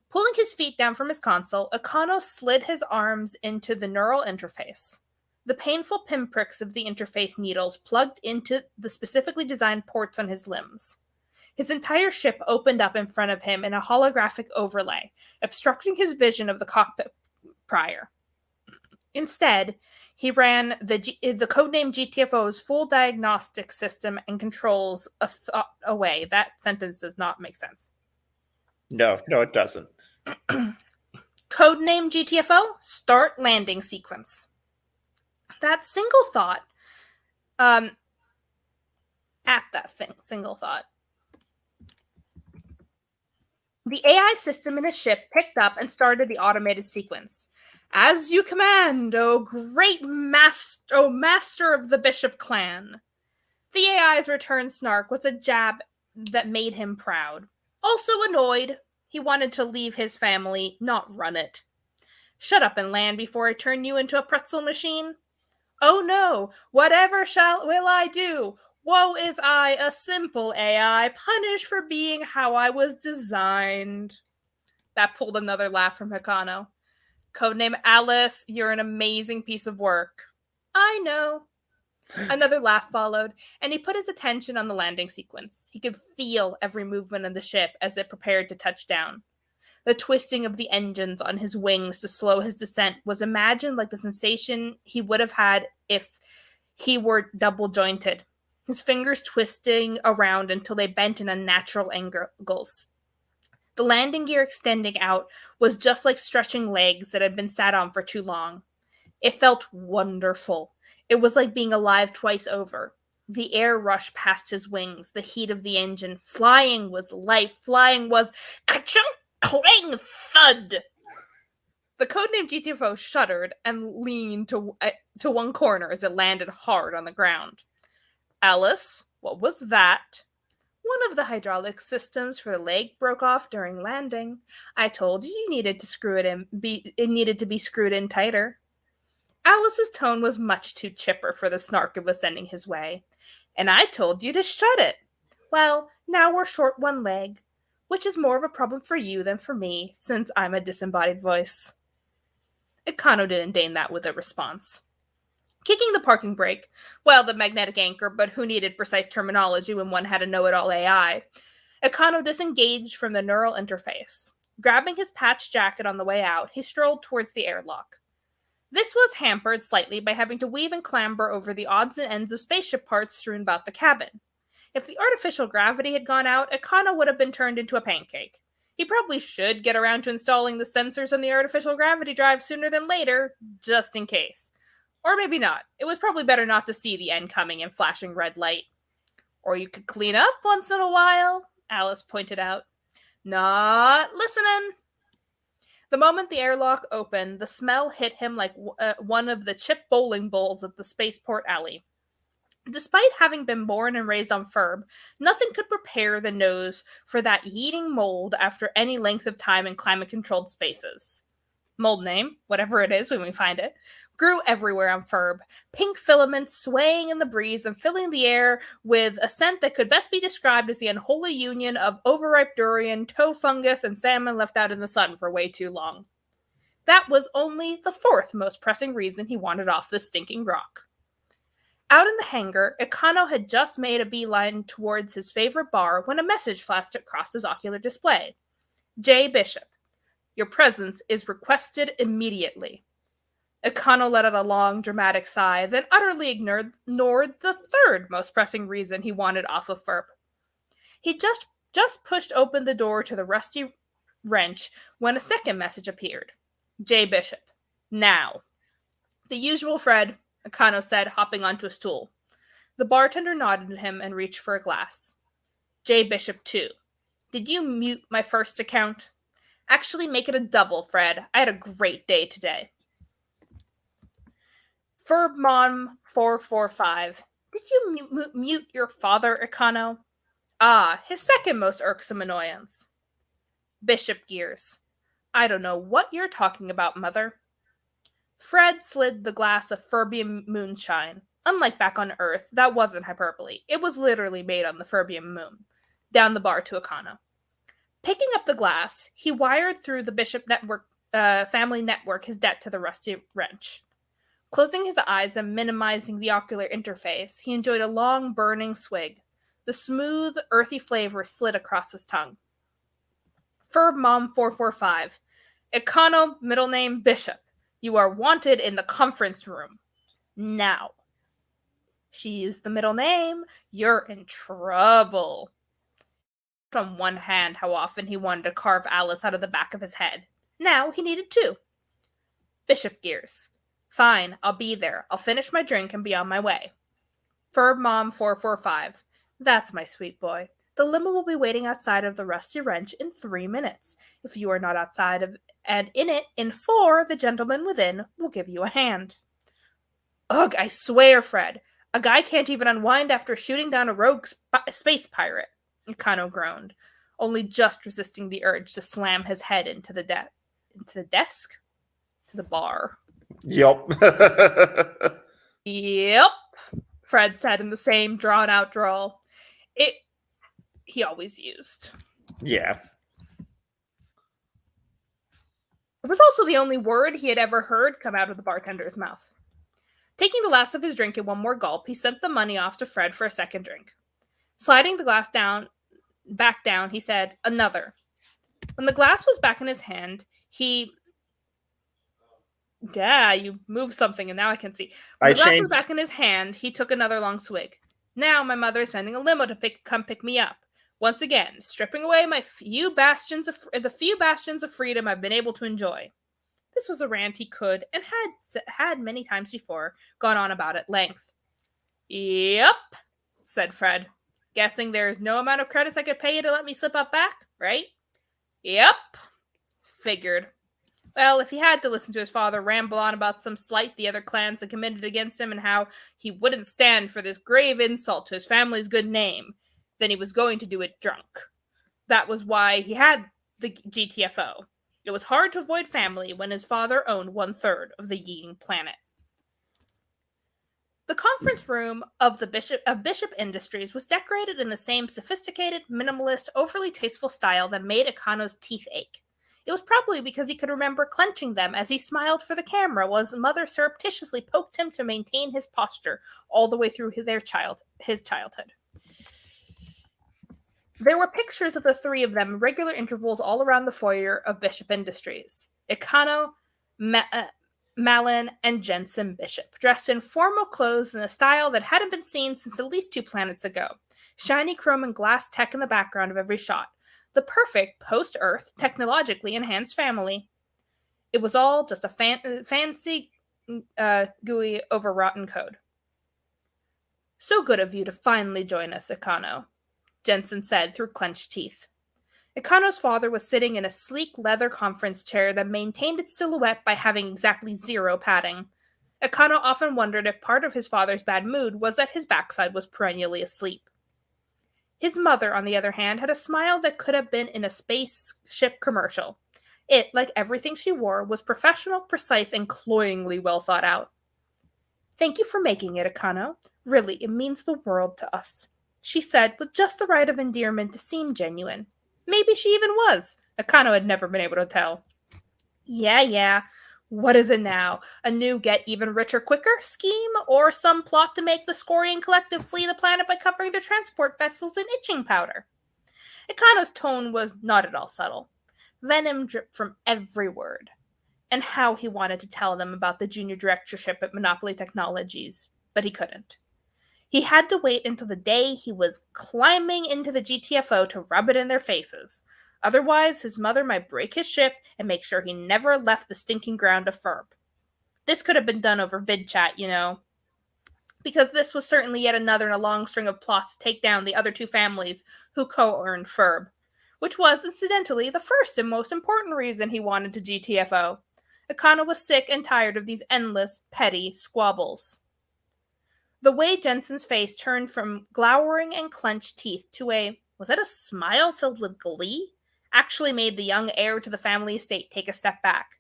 S2: Pulling his feet down from his console, Ikano slid his arms into the neural interface. The painful pinpricks of the interface needles plugged into the specifically designed ports on his limbs. His entire ship opened up in front of him in a holographic overlay, obstructing his vision of the cockpit prior. Instead, he ran the codename GTFO's full diagnostic system and controls a thought away. That sentence does not make sense.
S1: No, it doesn't.
S2: Codename GTFO, start landing sequence. That single thought, single thought, the AI system in his ship picked up and started the automated sequence. "As you command, O great master of the Bishop clan." The AI's return snark was a jab that made him proud. Also annoyed. He wanted to leave his family, not run it. "Shut up and land before I turn you into a pretzel machine." "Oh no, whatever will I do? Woe is I, a simple AI, punished for being how I was designed." That pulled another laugh from Ikano. "Codename Alice, you're an amazing piece of work." "I know." Another laugh followed, and he put his attention on the landing sequence. He could feel every movement of the ship as it prepared to touch down. The twisting of the engines on his wings to slow his descent was imagined like the sensation he would have had if he were double-jointed, his fingers twisting around until they bent in unnatural angles. The landing gear extending out was just like stretching legs that had been sat on for too long. It felt wonderful. It was like being alive twice over. The air rushed past his wings, the heat of the engine. Flying was life. Flying was ka-chunk, clang, thud. The codename GTFO shuddered and leaned to one corner as it landed hard on the ground. "Alice, what was that?" "One of the hydraulic systems for the leg broke off during landing. I told you needed to screw it in. It needed to be screwed in tighter." Alice's tone was much too chipper for the snark it was sending his way. "And I told you to shut it. Well, now we're short one leg, which is more of a problem for you than for me, since I'm a disembodied voice." Ikano didn't deign that with a response. Kicking the parking brake, well, the magnetic anchor, but who needed precise terminology when one had a know-it-all AI? Ikano disengaged from the neural interface. Grabbing his patch jacket on the way out, he strolled towards the airlock. This was hampered slightly by having to weave and clamber over the odds and ends of spaceship parts strewn about the cabin. If the artificial gravity had gone out, Ikano would have been turned into a pancake. He probably should get around to installing the sensors on the artificial gravity drive sooner than later, just in case. Or maybe not. It was probably better not to see the end coming and flashing red light. Or you could clean up once in a while, Alice pointed out. Not listening. The moment the airlock opened, the smell hit him like one of the chip bowling balls at the spaceport alley. Despite having been born and raised on Ferb, nothing could prepare the nose for that yeeting mold after any length of time in climate-controlled spaces. Mold name, whatever it is when we find it, grew everywhere on Ferb, pink filaments swaying in the breeze and filling the air with a scent that could best be described as the unholy union of overripe durian, toe fungus, and salmon left out in the sun for way too long. That was only the fourth most pressing reason he wanted off the stinking rock. Out in the hangar, Ikano had just made a beeline towards his favorite bar when a message flashed across his ocular display. J. Bishop, your presence is requested immediately. Ikano let out a long, dramatic sigh, then utterly ignored the third most pressing reason he wanted off of Ferb. He just pushed open the door to the rusty wrench when a second message appeared. J. Bishop, now. The usual, Fred, Ikano said, hopping onto a stool. The bartender nodded at him and reached for a glass. J. Bishop, too. Did you mute my first account? Actually, make it a double, Fred. I had a great day today. Ferbmon 445. Did you mute your father, Ikano? Ah, his second most irksome annoyance. Bishop Gears. I don't know what you're talking about, Mother. Fred slid the glass of Ferbian moonshine. Unlike back on Earth, that wasn't hyperbole. It was literally made on the Ferbian moon. Down the bar to Ikano. Picking up the glass, he wired through the Bishop family network his debt to the rusty wrench. Closing his eyes and minimizing the ocular interface, he enjoyed a long, burning swig. The smooth, earthy flavor slid across his tongue. Ferbmom 445. Ikano, middle name Bishop. You are wanted in the conference room. Now. She used the middle name. You're in trouble. On one hand how often he wanted to carve Alice out of the back of his head. Now he needed two. Bishop Gears. Fine, I'll be there. I'll finish my drink and be on my way. Ferbmom 445. That's my sweet boy. The limo will be waiting outside of the Rusty Wrench in 3 minutes. If you are not outside of and in it in 4, the gentleman within will give you a hand. Ugh, I swear, Fred. A guy can't even unwind after shooting down a rogue space pirate. Ikano groaned, only just resisting the urge to slam his head into the desk? To the bar.
S1: Yep.
S2: Yep, Fred said in the same drawn-out drawl. He always used.
S1: Yeah.
S2: It was also the only word he had ever heard come out of the bartender's mouth. Taking the last of his drink in one more gulp, he sent the money off to Fred for a second drink. Sliding the glass back down, he said, another. When the glass was back in his hand, Yeah, you moved something and now I can see. When the glass was back in his hand, he took another long swig. Now my mother is sending a limo to come pick me up. Once again, stripping away the few bastions of freedom I've been able to enjoy. This was a rant he could, and had many times before, gone on about at length. Yep, said Fred. Guessing there is no amount of credits I could pay you to let me slip up back, right? Yep. Figured. Well, if he had to listen to his father ramble on about some slight the other clans had committed against him and how he wouldn't stand for this grave insult to his family's good name, then he was going to do it drunk. That was why he had the GTFO. It was hard to avoid family when his father owned 1/3 of the Yeeting planet. The conference room of Bishop Industries was decorated in the same sophisticated, minimalist, overly tasteful style that made Ikano's teeth ache. It was probably because he could remember clenching them as he smiled for the camera while his mother surreptitiously poked him to maintain his posture all the way through his childhood. There were pictures of the three of them in regular intervals all around the foyer of Bishop Industries. Ikano, Malin, and Jensen Bishop, dressed in formal clothes in a style that hadn't been seen since at least 2 planets ago. shiny chrome and glass tech in the background of every shot. The perfect post-Earth, technologically enhanced family. It was all just a fancy GUI over rotten code. So good of you to finally join us, Ikano, Jensen said through clenched teeth. Ikano's father was sitting in a sleek leather conference chair that maintained its silhouette by having exactly 0 padding. Ikano often wondered if part of his father's bad mood was that his backside was perennially asleep. His mother, on the other hand, had a smile that could have been in a spaceship commercial. It, like everything she wore, was professional, precise, and cloyingly well thought out. Thank you for making it, Ikano. Really, it means the world to us, she said with just the right of endearment to seem genuine. Maybe she even was. Ikano had never been able to tell. Yeah. What is it now? A new get even richer quicker scheme? Or some plot to make the Scorian Collective flee the planet by covering their transport vessels in itching powder? Ikano's tone was not at all subtle. Venom dripped from every word. And how he wanted to tell them about the junior directorship at Monopoly Technologies, but he couldn't. He had to wait until the day he was climbing into the GTFO to rub it in their faces. Otherwise, his mother might break his ship and make sure he never left the stinking ground of Ferb. This could have been done over vid chat, because this was certainly yet another in a long string of plots to take down the other 2 families who co-earned Ferb, which was, incidentally, the first and most important reason he wanted to GTFO. Ikano was sick and tired of these endless, petty squabbles. The way Jensen's face turned from glowering and clenched teeth to was that a smile filled with glee? Actually made the young heir to the family estate take a step back.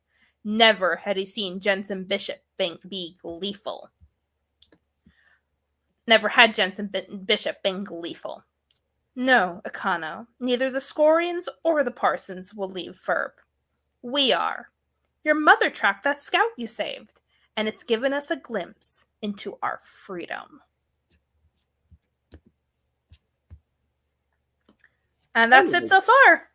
S2: Never had he seen Jensen Bishop be gleeful. Never had Jensen Bishop been gleeful. No, Ikano, neither the Scorians or the Parsons will leave Ferb. We are. Your mother tracked that scout you saved, and it's given us a glimpse into our freedom. And that's it so far.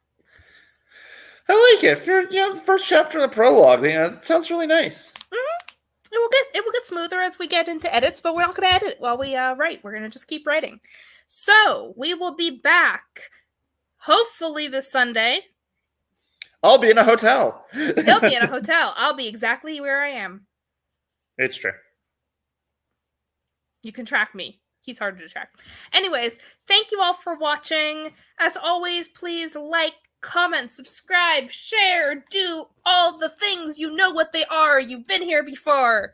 S1: I like it. For first chapter of the prologue, it sounds really nice.
S2: Mm-hmm. It will get smoother as we get into edits, but we're not going to edit while we write. We're going to just keep writing. So we will be back, hopefully this Sunday.
S1: I'll be in a hotel.
S2: He'll be in a hotel. I'll be exactly where I am.
S1: It's true.
S2: You can track me. He's harder to track. Anyways, thank you all for watching. As always, please like, comment, subscribe, share, do all the things. You know what they are. You've been here before.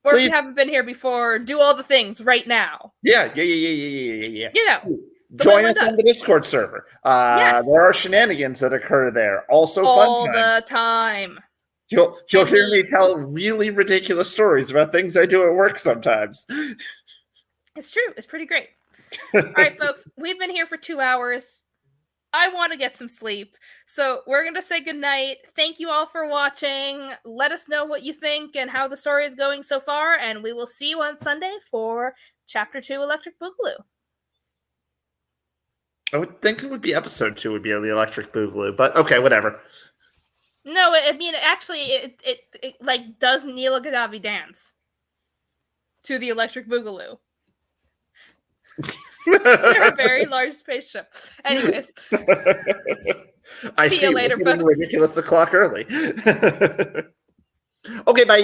S2: Or please. If you haven't been here before, do all the things right now.
S1: Yeah. Join us on the Discord server. Yes. There are shenanigans that occur there. Also
S2: all fun the time.
S1: You'll hear me tell really ridiculous stories about things I do at work sometimes.
S2: It's true. It's pretty great. All right, folks. We've been here for 2 hours. I want to get some sleep. So we're going to say goodnight. Thank you all for watching. Let us know what you think and how the story is going so far. And we will see you on Sunday for Chapter 2, Electric Boogaloo.
S1: I would think it would be episode 2 would be the Electric Boogaloo, but okay, whatever.
S2: No, I mean, actually, it like does Neela Gaddafi dance to the Electric Boogaloo. They're a very large spaceship. Anyways.
S1: See you later, folks. Ridiculous o'clock early. Okay, bye.